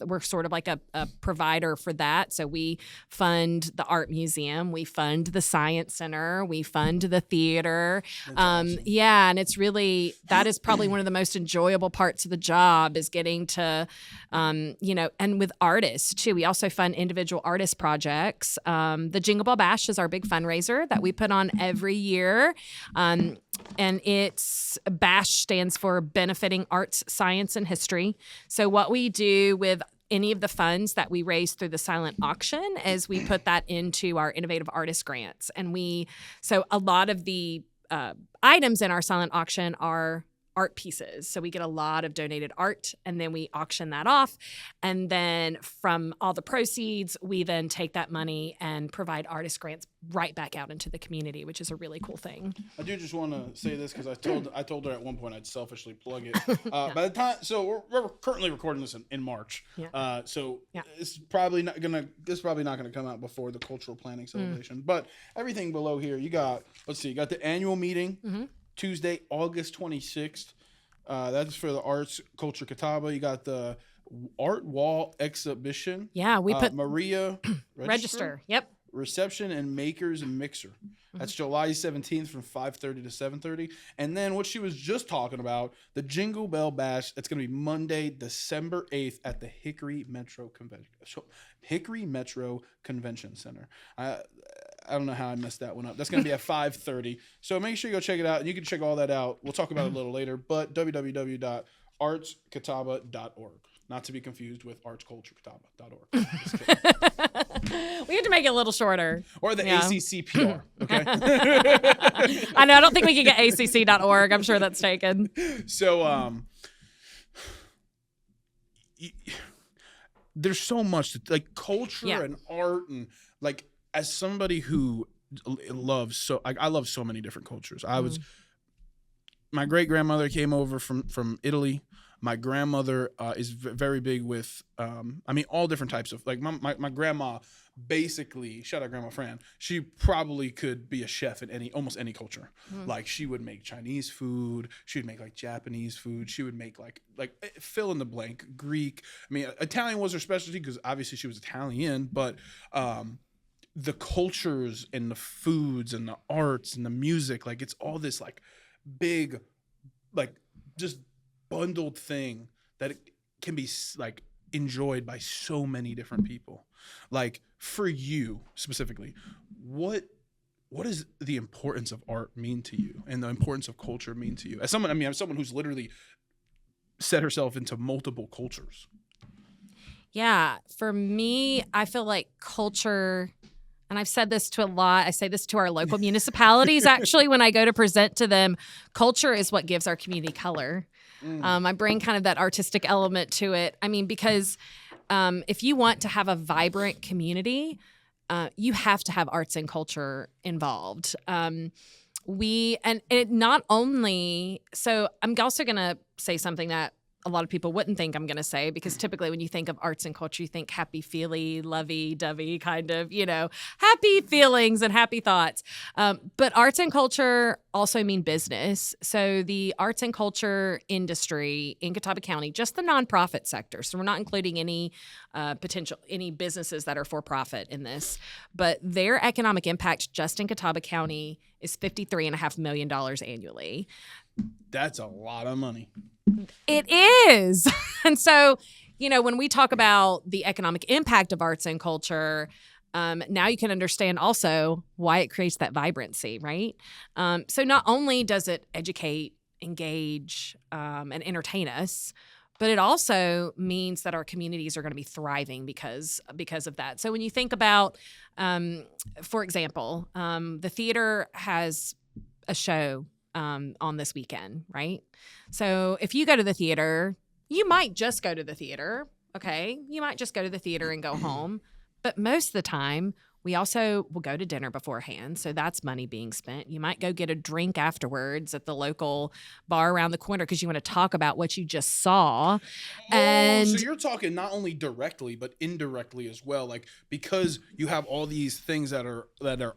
we're sort of like a provider for that. So we fund the art museum, we fund the science center, we fund the theater. Awesome. Yeah. And it's really, that is probably one of the most enjoyable parts of the job is getting to, and with artists too. We also fund individual artist projects. The Jingle Ball Bash is our big fundraiser that we put on every year. And it's BASH stands for Benefiting Arts, Science, and History. So what we do with any of the funds that we raise through the silent auction is we put that into our innovative artist grants. And so a lot of the items in our silent auction are art pieces. So we get a lot of donated art and then we auction that off. And then from all the proceeds, we then take that money and provide artist grants right back out into the community, which is a really cool thing. I do just want to say this because I told her at one point I'd selfishly plug it. By the time, so we're currently recording this in March. Yeah. It's probably not gonna come out before the cultural planning celebration. But everything below here, you got the annual meeting. Tuesday, August 26th. That's for the Arts Culture Catawba. You got the art wall exhibition. Yeah, we put Maria register. Yep. Reception and makers and mixer. That's July 17th from 5:30 to 7:30. And then what she was just talking about, the Jingle Bell Bash. It's going to be Monday, December 8th at the Hickory Metro Convention Center. I don't know how I messed that one up. That's going to be at 5:30. So make sure you go check it out. And you can check all that out. We'll talk about it a little later. But www.artscatawba.org. Not to be confused with artsculturecatawba.org. We have to make it a little shorter. Or the ACCPR. Okay. I know. I don't think we can get acc.org. I'm sure that's taken. So, there's so much like culture and art and like as somebody who loves I love so many different cultures. My great grandmother came over from Italy. My grandmother is very big with all different types of like my grandma. Basically, shout out Grandma Fran. She probably could be a chef in almost any culture. Like she would make Chinese food. She would make like Japanese food. She would make like fill in the blank Greek. Italian was her specialty because obviously she was Italian. But the cultures and the foods and the arts and the music, like it's all this like big, like just bundled thing that it can be like enjoyed by so many different people. Like for you specifically, what does the importance of art mean to you and the importance of culture mean to you? As someone who's literally set herself into multiple cultures. Yeah, for me, I feel like culture, and I've said this to a lot, I say this to our local municipalities actually when I go to present to them, culture is what gives our community color. I bring kind of that artistic element to it. Because if you want to have a vibrant community, you have to have arts and culture involved. So I'm also going to say something that a lot of people wouldn't think I'm going to say, because typically when you think of arts and culture, you think happy-feely, lovey-dovey kind of, happy feelings and happy thoughts. But arts and culture also mean business. So the arts and culture industry in Catawba County, just the nonprofit sector, so we're not including any businesses that are for profit in this, but their economic impact just in Catawba County is $53.5 million annually. That's a lot of money. It is. And so, when we talk about the economic impact of arts and culture, now you can understand also why it creates that vibrancy, right? So not only does it educate, engage, and entertain us, but it also means that our communities are going to be thriving because of that. So when you think about, for example, the theater has a show on this weekend, right? So if you go to the theater, you might just go to the theater, okay? You might just go to the theater and go home. But most of the time, we also will go to dinner beforehand. So that's money being spent. You might go get a drink afterwards at the local bar around the corner because you want to talk about what you just saw. And so you're talking not only directly, but indirectly as well. Like, because you have all these things that are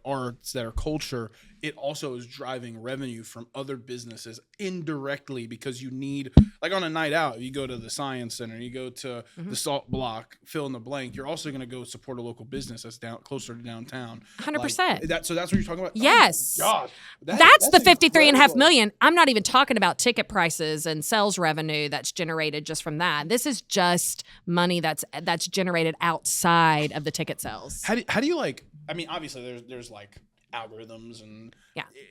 arts, that are culture, it also is driving revenue from other businesses indirectly, because you need, like on a night out, you go to the Science Center, you go to the Salt Block, fill in the blank, you're also going to go support a local business that's down closer to downtown. 100%. So that's what you're talking about? Yes. Oh gosh. That's the 53.5 million. I'm not even talking about ticket prices and sales revenue that's generated just from that. This is just money that's generated outside of the ticket sales. How do you like, I mean, obviously there's like algorithms and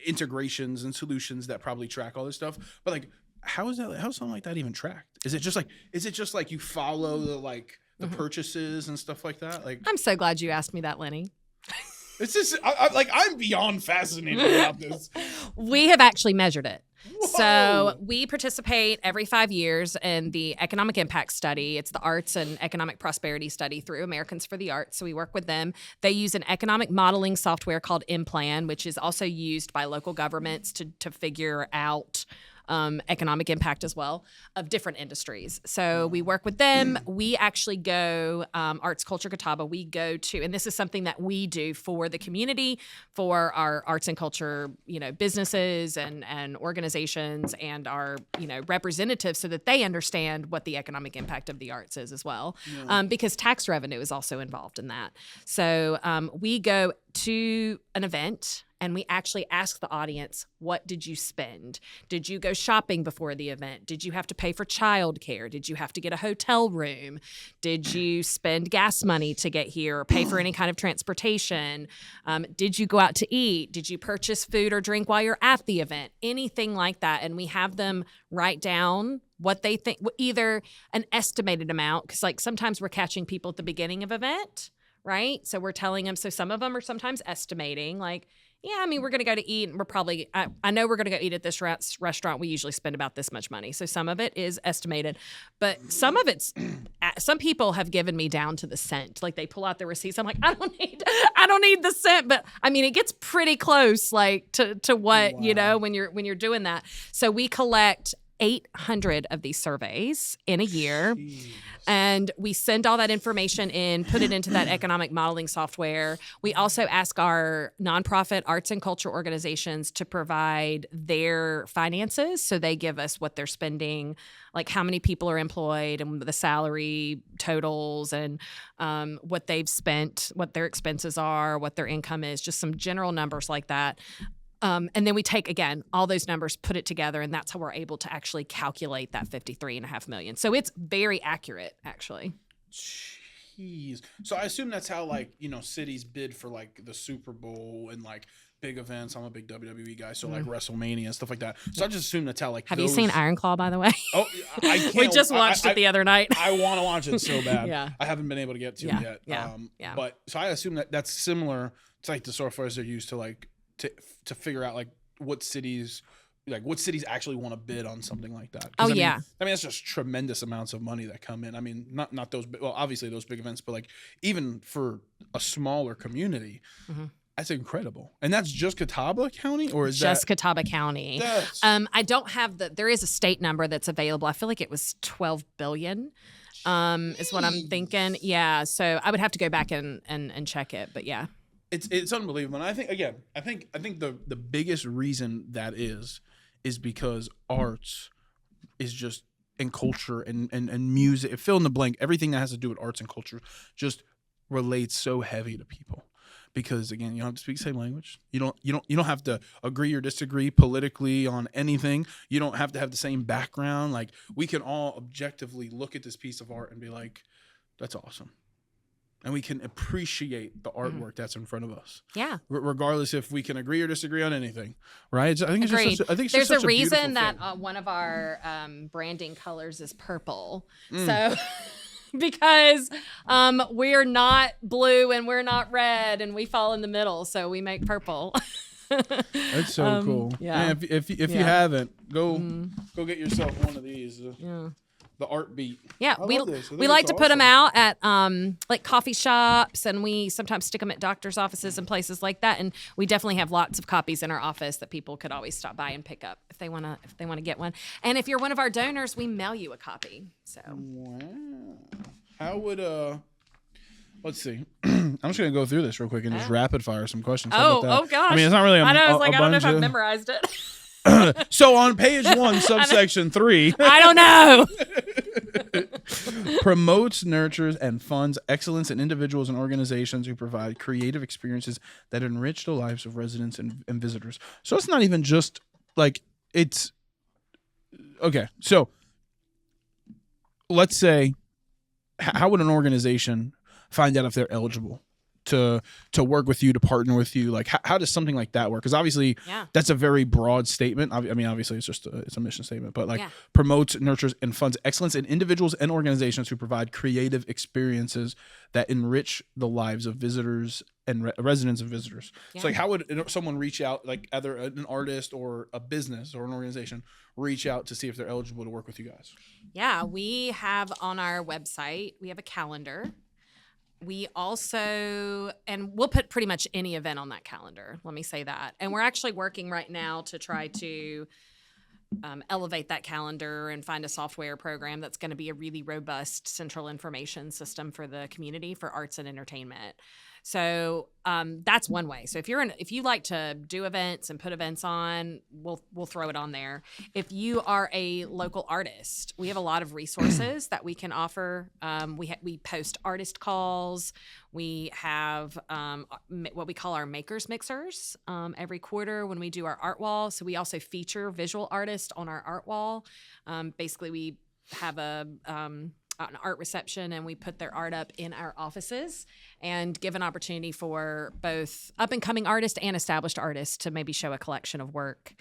integrations and solutions that probably track all this stuff, but like how's something like that even tracked? Is it just like you follow the purchases and stuff like that? Like, I'm so glad you asked me that, Lenny. It's just I'm beyond fascinated about this. We have actually measured it. Whoa. So we participate every 5 years in the economic impact study. It's the arts and economic prosperity study through Americans for the Arts. So we work with them. They use an economic modeling software called InPlan, which is also used by local governments to figure out economic impact as well of different industries. So we work with them. We actually go, Arts Culture Catawba, we go to, and this is something that we do for the community, for our arts and culture, businesses and organizations and our, representatives, so that they understand what the economic impact of the arts is as well. Because tax revenue is also involved in that. So we go to an event and we actually ask the audience, what did you spend? Did you go shopping before the event? Did you have to pay for childcare? Did you have to get a hotel room? Did you spend gas money to get here or pay for any kind of transportation? Did you go out to eat? Did you purchase food or drink while you're at the event? Anything like that. And we have them write down what they think, either an estimated amount, because like sometimes we're catching people at the beginning of event, right? So we're telling them, so some of them are sometimes estimating like, yeah, I mean, we're going to go to eat and we're probably, I know we're going to go eat at this restaurant. We usually spend about this much money. So some of it is estimated, but some of it's, some people have given me down to the cent. Like they pull out the receipts. I'm like, I don't need the cent, but I mean, it gets pretty close like to what, when you're doing that. So we collect 800 of these surveys in a year. Jeez. And we send all that information in, put it into that economic modeling software. We also ask our nonprofit arts and culture organizations to provide their finances. So they give us what they're spending, like how many people are employed and the salary totals and what they've spent, what their expenses are, what their income is, just some general numbers like that. And then we take, again, all those numbers, put it together, and that's how we're able to actually calculate that 53.5 million. So it's very accurate, actually. Jeez. So I assume that's how, cities bid for, the Super Bowl and, big events. I'm a big WWE guy, so, WrestleMania and stuff like that. So I just assume that's how, Have you seen Iron Claw, by the way? Oh, I can't. We just watched it the other night. I want to watch it so bad. Yeah. I haven't been able to get to it yet. Yeah. But, so I assume that that's similar to, the softwares they're used to, to figure out what cities actually want to bid on something like that. Oh, I mean, yeah. I mean, it's just tremendous amounts of money that come in. I mean, not those, well, obviously those big events, but even for a smaller community, that's incredible. And that's just Catawba County, or is just Catawba County? I don't have there is a state number that's available. I feel like it was 12 billion. Is what I'm thinking. Yeah. So I would have to go back and check it, but yeah. It's unbelievable. And I think the biggest reason that is because arts is just, and culture and music, fill in the blank, everything that has to do with arts and culture just relates so heavy to people. Because again, you don't have to speak the same language. You don't have to agree or disagree politically on anything. You don't have to have the same background. We can all objectively look at this piece of art and be like, that's awesome. And we can appreciate the artwork that's in front of us. Yeah. Regardless if we can agree or disagree on anything, right? I think there's a reason that one of our branding colors is purple. So because we're not blue and we're not red and we fall in the middle, so we make purple. That's so cool. Yeah. Man, if you haven't, go get yourself one of these. The art beat. Yeah, we like to put them out at coffee shops, and we sometimes stick them at doctors' offices and places like that. And we definitely have lots of copies in our office that people could always stop by and pick up if they wanna get one. And if you're one of our donors, we mail you a copy. So wow, how would Let's see. I'm just going to go through this real quick and just rapid fire some questions. Oh gosh. I mean, it's not really I know. I was like, I don't know if I've memorized it. So on page 1, subsection 3. I don't know. Promotes, nurtures, and funds excellence in individuals and organizations who provide creative experiences that enrich the lives of residents and visitors. So it's not even just like it's... Okay, so let's say, how would an organization find out if they're eligible to work with you, to partner with you? Like, how does something like that work? Because obviously, that's a very broad statement. I mean, obviously, it's just it's a mission statement, but like promotes, nurtures, and funds excellence in individuals and organizations who provide creative experiences that enrich the lives of visitors and residents and visitors. So, like, how would someone reach out, like either an artist or a business or an organization, reach out to see if they're eligible to work with you guys? Yeah, we have on our website, we have a calendar. We also, and we'll put pretty much any event on that calendar. Let me say that. And we're actually working right now to try to elevate that calendar and find a software program that's going to be a really robust central information system for the community for arts and entertainment. So that's one way. So if you like to do events and put events on, we'll throw it on there. If you are a local artist, we have a lot of resources that we can offer. We post artist calls. We have what we call our makers mixers every quarter when we do our art wall. So we also feature visual artists on our art wall. Basically, we have an art reception and we put their art up in our offices and give an opportunity for both up and coming artists and established artists to maybe show a collection of work.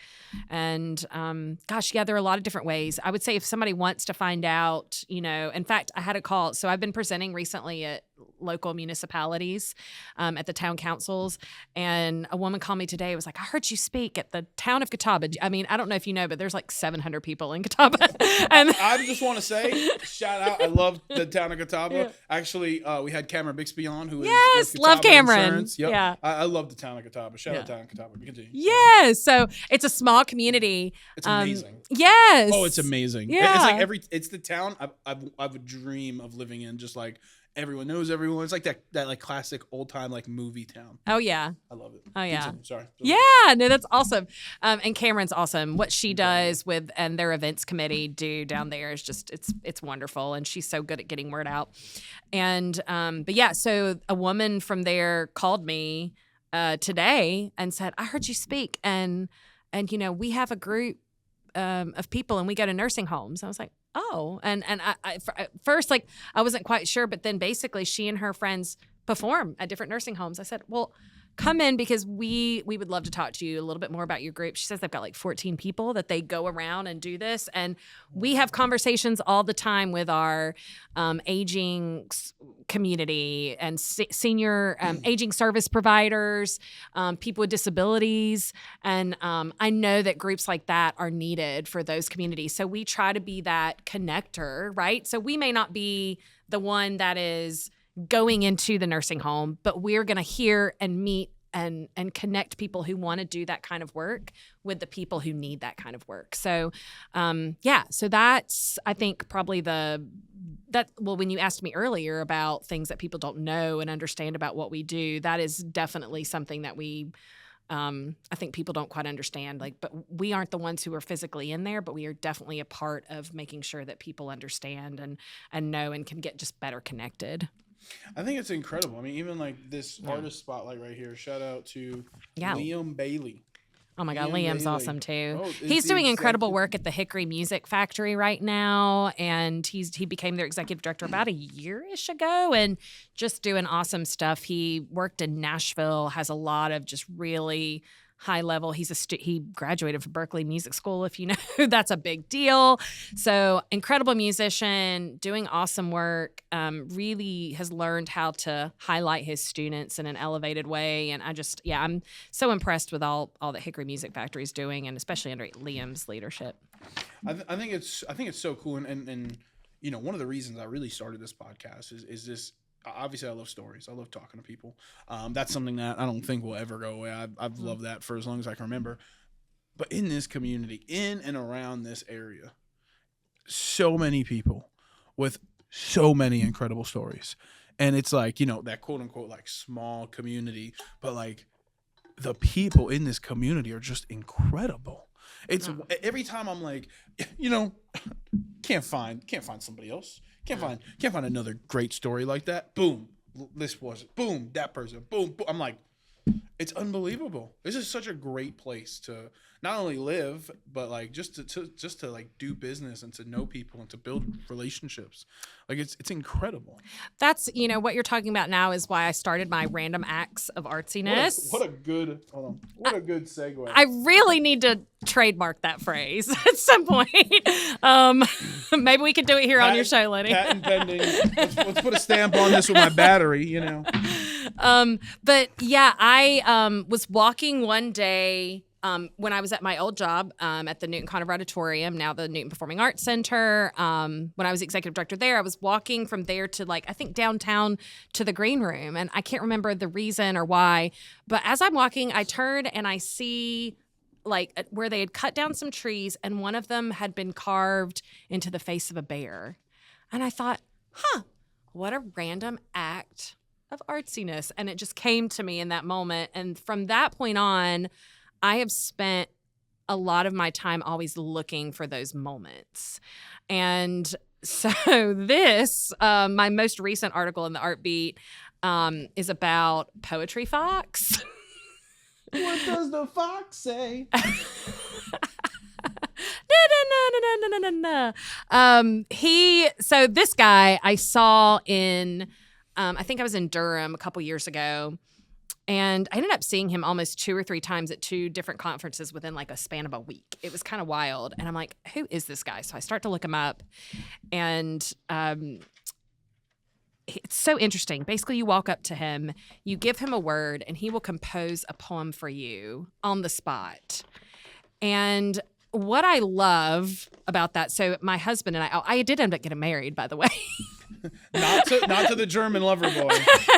And there are a lot of different ways. I would say if somebody wants to find out, in fact, I had a call. So I've been presenting recently at local municipalities, at the town councils. And a woman called me today. It was like, I heard you speak at the town of Catawba. I mean, I don't know if you know, but there's like 700 people in Catawba. And I just want to say, shout out. I love the town of Catawba. Yeah. Actually, we had Cameron Bixby on, who is love Cameron. Insurance. Yep. Yeah, I love the town of Catawba. Shout out town of Catawba. Continue. Yes, so it's a small community. It's amazing. Yes. Oh, it's amazing. Yeah. It's like it's the town I would dream of living in. Just like everyone knows everyone. It's like that like classic old time like movie town. Oh yeah. I love it. Oh yeah. Continue. Sorry. Yeah, no, that's awesome. And Cameron's awesome. What she does with and their events committee do down there is just it's wonderful, and she's so good at getting word out. And but yeah, so a woman from there called me today and said, I heard you speak, and we have a group of people and we go to nursing homes. I was like, oh, and I at first, like, I wasn't quite sure, but then basically she and her friends perform at different nursing homes. I said, well, come in because we would love to talk to you a little bit more about your group. She says they've got like 14 people that they go around and do this. And we have conversations all the time with our aging community and senior aging service providers, people with disabilities. And I know that groups like that are needed for those communities. So we try to be that connector, right? So we may not be the one that is going into the nursing home, but we're going to hear and meet and connect people who want to do that kind of work with the people who need that kind of work. So, so that's, I think, probably when you asked me earlier about things that people don't know and understand about what we do, that is definitely something that we, I think people don't quite understand. Like, but we aren't the ones who are physically in there, but we are definitely a part of making sure that people understand and know and can get just better connected. I think it's incredible. I mean, even like this artist spotlight right here. Shout out to Liam Bailey. Oh my God, Liam's awesome too. Oh, he's doing incredible work at the Hickory Music Factory right now, and he became their executive director about a year-ish ago, and just doing awesome stuff. He worked in Nashville, has a lot of just really high level. He graduated from Berklee Music School, if you know. That's a big deal. So incredible musician, doing awesome work, really has learned how to highlight his students in an elevated way. And I'm so impressed with all that Hickory Music Factory is doing, and especially under Liam's leadership. I think it's so cool. And one of the reasons I really started this podcast is this. Obviously, I love stories. I love talking to people. That's something that I don't think will ever go away. I've loved that for as long as I can remember. But in this community, in and around this area, so many people with so many incredible stories. And it's like, you know, that quote unquote like small community, but like the people in this community are just incredible. It's every time I'm like, you know, can't find somebody else. Can't find another great story like that. Boom. This was it. Boom. That person. Boom, boom. I'm like, it's unbelievable. This is such a great place to not only live, but like just to like do business and to know people and to build relationships. Like it's incredible. That's, you know, what you're talking about now is why I started my random acts of artsiness. What a good segue. I really need to trademark that phrase at some point. Maybe we could do it here on your show, Lenny. Patent pending. Let's put a stamp on this with my battery, you know. But yeah, I was walking one day when I was at my old job at the Newton Conover Auditorium, now the Newton Performing Arts Center. When I was executive director there, I was walking from there to like, I think downtown to the green room. And I can't remember the reason or why. But as I'm walking, I turn and I see like where they had cut down some trees and one of them had been carved into the face of a bear. And I thought, what a random act of artsiness. And it just came to me in that moment. And from that point on, I have spent a lot of my time always looking for those moments. And so this, my most recent article in the Art Beat is about Poetry Fox. What does the fox say? So this guy I saw in, I think I was in Durham a couple years ago. And I ended up seeing him almost 2 or 3 times at 2 different conferences within like a span of a week. It was kind of wild. And I'm like, who is this guy? So I start to look him up. And it's so interesting. Basically, you walk up to him, you give him a word, and he will compose a poem for you on the spot. And what I love about that, so my husband and I did end up getting married, by the way. not to the German lover boy.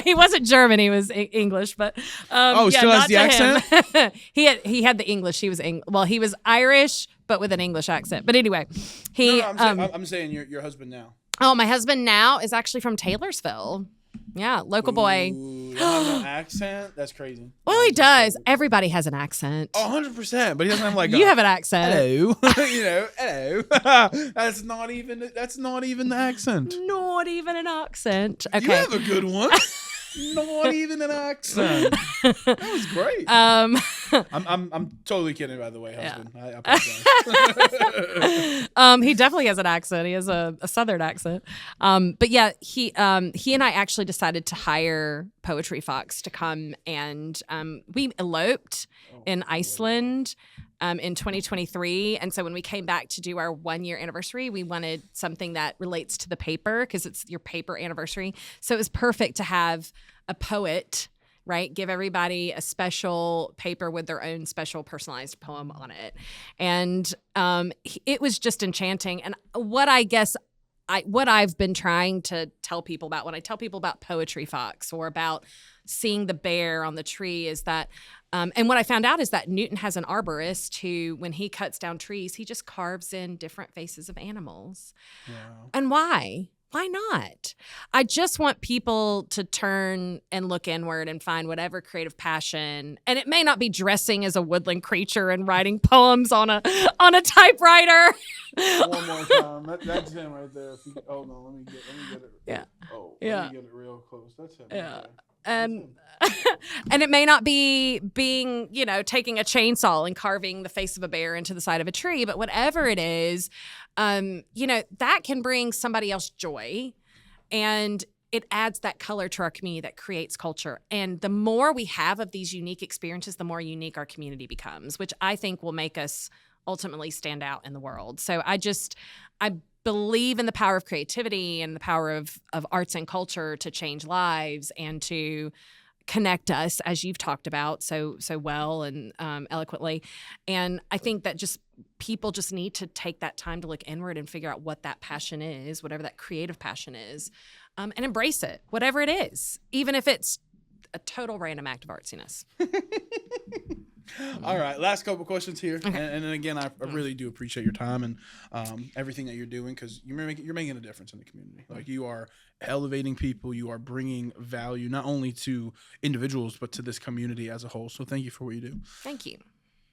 He wasn't German; he was English. But still has the accent. he had the English. He was Irish, but with an English accent. But anyway, I'm saying your husband now. Oh, my husband now is actually from Taylorsville. Yeah, local boy. Ooh, no accent? That's crazy. Well, he does. Everybody has an accent. 100%, but he doesn't have like you have an accent. Hello. Hello. That's not even the accent. Not even an accent. Okay. You have a good one. Not even an accent. That was great. I'm totally kidding, by the way, husband. Yeah. I apologize. He definitely has an accent. He has a southern accent. But yeah, he and I actually decided to hire Poetry Fox to come, and we eloped in Iceland in 2023. And so when we came back to do our 1-year anniversary, we wanted something that relates to the paper because it's your paper anniversary. So it was perfect to have a poet, right? Give everybody a special paper with their own special personalized poem on it. And it was just enchanting. And what I've been trying to tell people about when I tell people about Poetry Fox or about seeing the bear on the tree is that, and what I found out is that Newton has an arborist who, when he cuts down trees, he just carves in different faces of animals. Yeah. And why? Why not? I just want people to turn and look inward and find whatever creative passion. And it may not be dressing as a woodland creature and writing poems on a typewriter. One more time. That's him right there. Oh no, let me get it. Yeah. Oh, let me get it real close. That's him. Yeah. Right. And it may not be being, taking a chainsaw and carving the face of a bear into the side of a tree, but whatever it is, that can bring somebody else joy, and it adds that color to our community that creates culture. And the more we have of these unique experiences, the more unique our community becomes, which I think will make us ultimately stand out in the world. So I believe in the power of creativity and the power of arts and culture to change lives and to connect us, as you've talked about so well and eloquently. And I think that people just need to take that time to look inward and figure out what that passion is, whatever that creative passion is, and embrace it, whatever it is, even if it's a total random act of artsiness. All right, last couple questions here, Okay. and then again, I really do appreciate your time and everything that you're doing, because you're making a difference in the community. Like, you are elevating people, you are bringing value not only to individuals but to this community as a whole. So thank you for what you do. Thank you.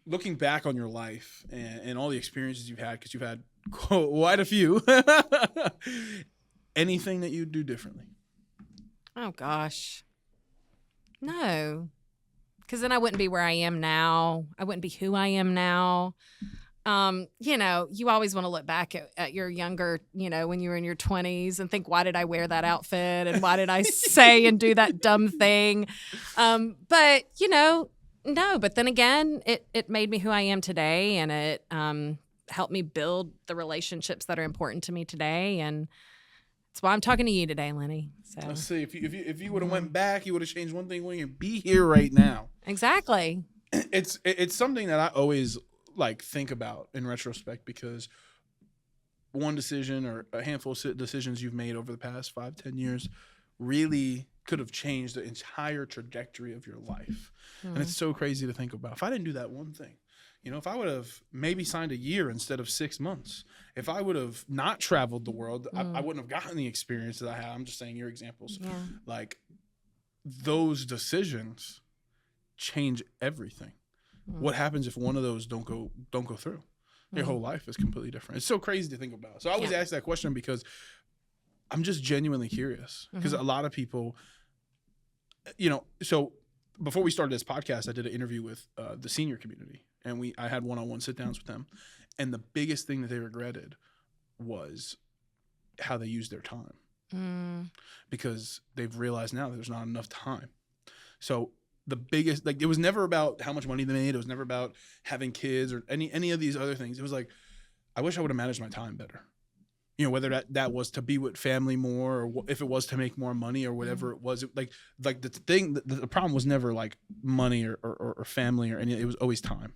Looking back on your life and all the experiences you've had, because you've had quite a few, anything that you'd do differently? Oh gosh, no. Because then I wouldn't be where I am now. I wouldn't be who I am now. You always want to look back at your younger, when you were in your 20s and think, why did I wear that outfit? And why did I say and do that dumb thing? But no. But then again, it made me who I am today, and it helped me build the relationships that are important to me today. And that's why I'm talking to you today, Lenny. So let's see, if you would have went back, you would have changed one thing. We wouldn't be here right now. Exactly. It's something that I always think about in retrospect, because one decision or a handful of decisions you've made over the past 5-10 years really could have changed the entire trajectory of your life. And it's so crazy to think about. If I didn't do that one thing, if I would have maybe signed a year instead of 6 months, if I would have not traveled the world, I wouldn't have gotten the experience that I had. I'm just saying your examples. Yeah. Those decisions change everything. What happens if one of those don't go through? Your whole life is completely different. It's so crazy to think about. So I always ask that question because I'm just genuinely curious, because a lot of people, so before we started this podcast, I did an interview with the senior community, and I had one-on-one sit-downs with them. And the biggest thing that they regretted was how they used their time, because they've realized now that there's not enough time. So the biggest, it was never about how much money they made. It was never about having kids or any of these other things. It was I wish I would have managed my time better. Whether that was to be with family more, or if it was to make more money, or whatever it was. The problem was never money or family or anything. It was always time,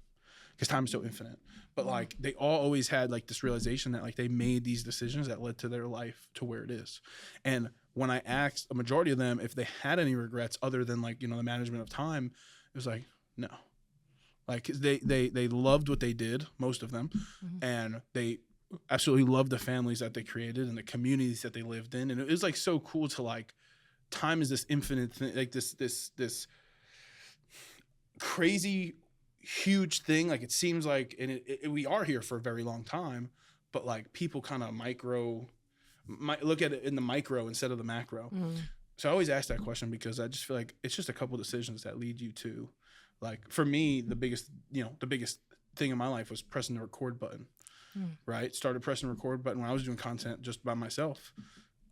because time is so infinite. But they all always had this realization that they made these decisions that led to their life to where it is. And when I asked a majority of them if they had any regrets other than the management of time, it was no. They loved what they did, most of them, and they absolutely loved the families that they created and the communities that they lived in. And it was so cool to time is this infinite thing, this crazy huge thing. It seems and we are here for a very long time, but people kind of look at it in the micro instead of the macro. So I always ask that question, because I just feel it's just a couple decisions that lead you to, for me, the biggest thing in my life was pressing the record button. Right? Started pressing the record button when I was doing content just by myself,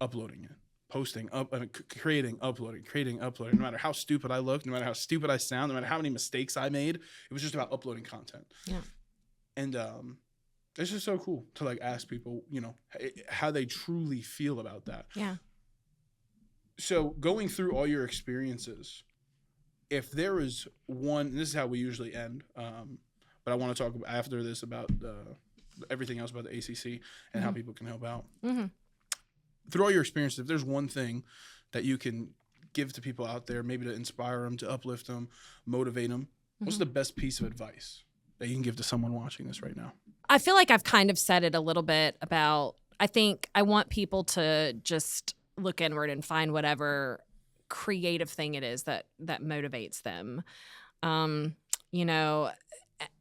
uploading it, posting, creating, uploading. No matter how stupid I looked, no matter how stupid I sound, no matter how many mistakes I made, it was just about uploading content. Yeah. And it's just so cool to ask people, how they truly feel about that. Yeah. So going through all your experiences, if there is one, and this is how we usually end, but I want to talk after this about everything else about the ACC and how people can help out. Through all your experiences, if there's one thing that you can give to people out there, maybe to inspire them, to uplift them, motivate them, what's the best piece of advice that you can give to someone watching this right now? I feel like I've kind of said it a little bit about, I think I want people to just look inward and find whatever creative thing it is that motivates them. And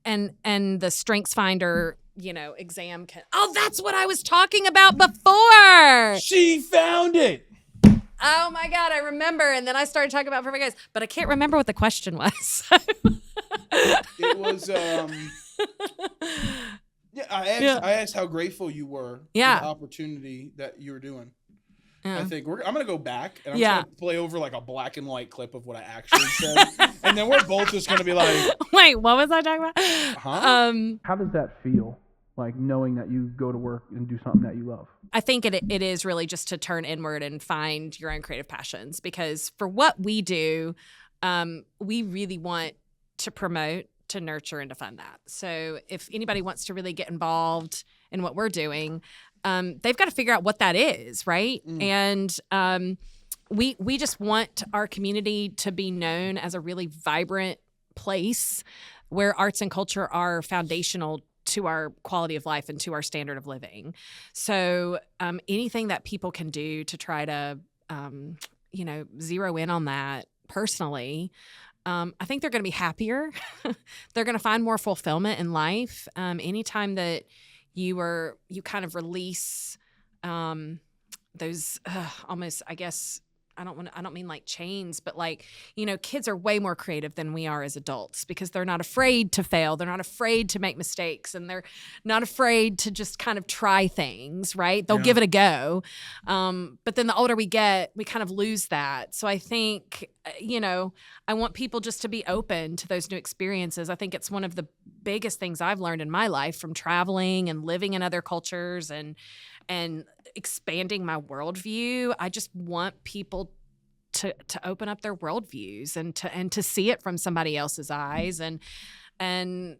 the Strengths Finder exam that's what I was talking about before. She found it. Oh my God, I remember. And then I started talking about perfect guys, but I can't remember what the question was. It was I asked how grateful you were for the opportunity that you were doing. I think I'm going to go back and I'm just going to play over a black and white clip of what I actually said. And then we're both just going to be wait, what was I talking about? How does that feel? Knowing that you go to work and do something that you love? I think it is really just to turn inward and find your own creative passions, because for what we do, we really want to promote, to nurture, and to fund that. So if anybody wants to really get involved in what we're doing, they've got to figure out what that is, right? And we just want our community to be known as a really vibrant place where arts and culture are foundational to our quality of life and to our standard of living. So anything that people can do to try to, zero in on that personally, I think they're going to be happier. They're going to find more fulfillment in life. Anytime that you kind of release those almost, I guess, I don't mean like chains, but like, kids are way more creative than we are as adults because they're not afraid to fail. They're not afraid to make mistakes, and they're not afraid to just kind of try things, right? They'll give it a go. But then the older we get, we kind of lose that. So I think, I want people just to be open to those new experiences. I think it's one of the biggest things I've learned in my life from traveling and living in other cultures and expanding my worldview. I just want people to open up their worldviews and to see it from somebody else's eyes and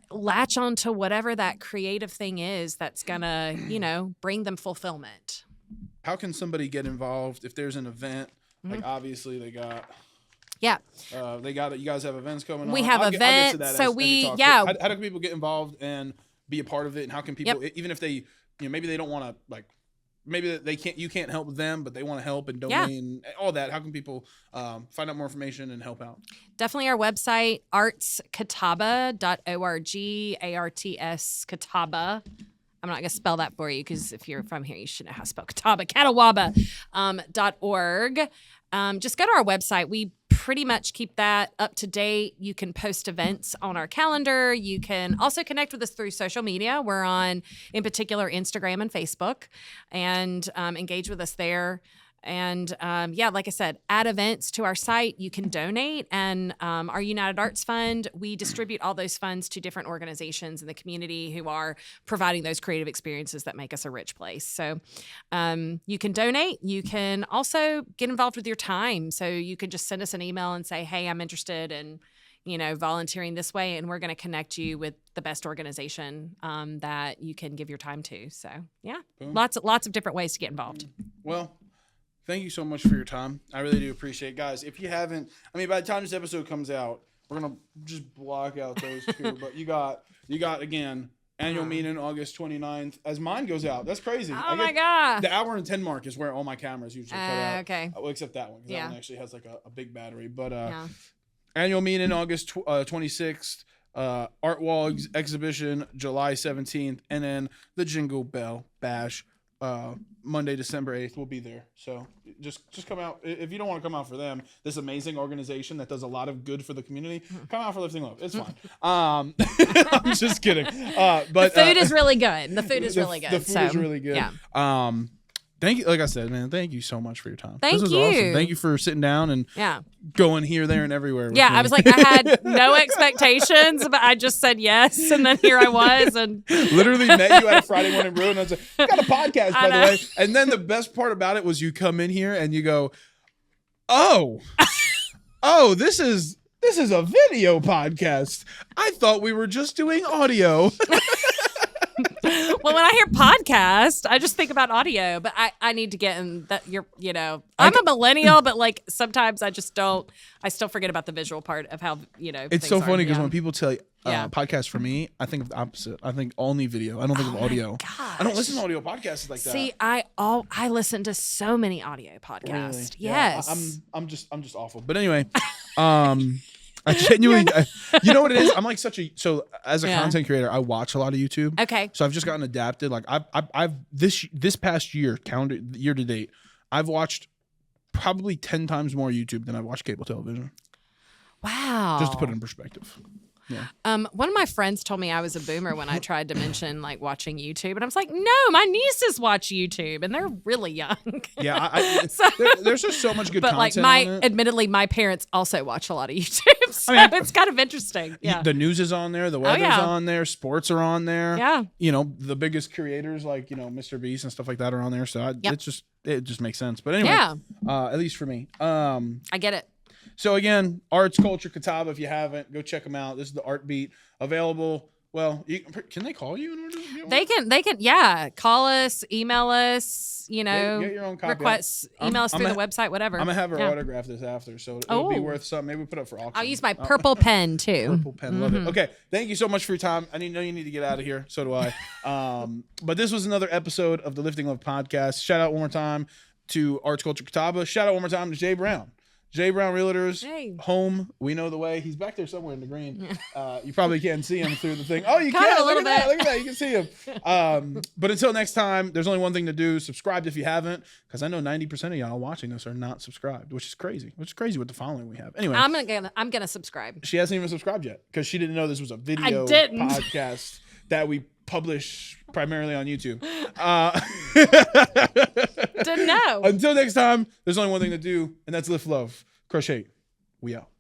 latch on to whatever that creative thing is that's gonna, bring them fulfillment. How can somebody get involved if there's an event? Like obviously they got. Yeah. You guys have events coming on. We have events. I'll get to that so how do people get involved and be a part of it? And how can people, even if they, maybe they don't want to, like, maybe you can't help them, but they want to help and donate and all that. How can people find out more information and help out? Definitely our website, artscatawba.org, ARTS Catawba. I'm not going to spell that for you because if you're from here, you should know how to spell Catawba. Catawba.org. Just go to our website. We pretty much keep that up to date. You can post events on our calendar. You can also connect with us through social media. We're on, in particular, Instagram and Facebook, and engage with us there. And like I said, add events to our site. You can donate. And our United Arts Fund, we distribute all those funds to different organizations in the community who are providing those creative experiences that make us a rich place. So you can donate. You can also get involved with your time. So you can just send us an email and say, hey, I'm interested in volunteering this way, and we're going to connect you with the best organization that you can give your time to. So lots of different ways to get involved. Well, thank you so much for your time. I really do appreciate it. Guys, if you haven't, by the time this episode comes out, we're going to just block out those two. But you got again, annual meeting August 29th. As mine goes out. That's crazy. Oh, my God. The hour and 10 mark is where all my cameras usually cut out. Okay. Well, except that one, because that one actually has like a big battery. But annual meeting August 26th. Art Wall exhibition July 17th. And then the Jingle Bell Bash Monday, December 8th, we'll be there. So just come out. If you don't want to come out for them, this amazing organization that does a lot of good for the community, come out for Lifting Love. It's fine. I'm just kidding. But the food is really good. The food is really good. The food is really good. Yeah. Thank you. Like I said, man, thank you so much for your time. Thank this was you. Awesome. Thank you for sitting down and going here, there, and everywhere. With me. I was like, I had no expectations, but I just said yes, and then here I was, and literally met you at a Friday morning brew, and I was like, I got a podcast, by the way. And then the best part about it was you come in here and you go, oh, this is a video podcast. I thought we were just doing audio. Well, when I hear podcast, I just think about audio, but I need to get in that. I'm a millennial, but like sometimes I still forget about the visual part of how, It's so funny because when people tell you podcast for me, I think of the opposite. I think only video. I don't think of audio. Gosh. I don't listen to audio podcasts like that. See, I listen to so many audio podcasts. Really? Yes. Yeah, I'm just awful. But anyway, I genuinely, you know what it is? I'm like so as a content creator, I watch a lot of YouTube. Okay. So I've just gotten adapted. Like I've this past year, calendar year to date, I've watched probably 10 times more YouTube than I've watched cable television. Wow. Just to put it in perspective. Yeah. One of my friends told me I was a boomer when I tried to mention like watching YouTube, and I was like, no, my nieces watch YouTube, and they're really young. Yeah, there's just so much good content. But like admittedly, my parents also watch a lot of YouTube, so it's kind of interesting. Yeah, the news is on there, the weather's on there, sports are on there. Yeah, the biggest creators like Mr. Beast and stuff like that are on there. So it just makes sense. But anyway, at least for me, I get it. So again, Arts Culture Catawba, if you haven't, go check them out. This is the Art Beat, available Well, can they call you in order to get one? They can, yeah. Call us, email us, Get your own copy. requests, email us through the website, whatever. I'm going to have her autograph this after, so it'll be worth something. Maybe we put it up for auction. I'll use my purple pen, too. Purple pen, love it. Okay, thank you so much for your time. I know you need to get out of here, so do I. But this was another episode of the Lifting Love podcast. Shout out one more time to Arts Culture Catawba. Shout out one more time to Jay Brown. Jay Brown Realtors, home. We know the way. He's back there somewhere in the green. You probably can't see him through the thing. Oh, you can. Look at that. Look at that. You can see him. But until next time, there's only one thing to do. Subscribe if you haven't, because I know 90% of y'all watching this are not subscribed, which is crazy. Which is crazy with the following we have. Anyway, I'm gonna subscribe. She hasn't even subscribed yet because she didn't know this was a video podcast that we publish primarily on YouTube. Didn't know. Until next time, there's only one thing to do, and that's lift, love, crochet. We out.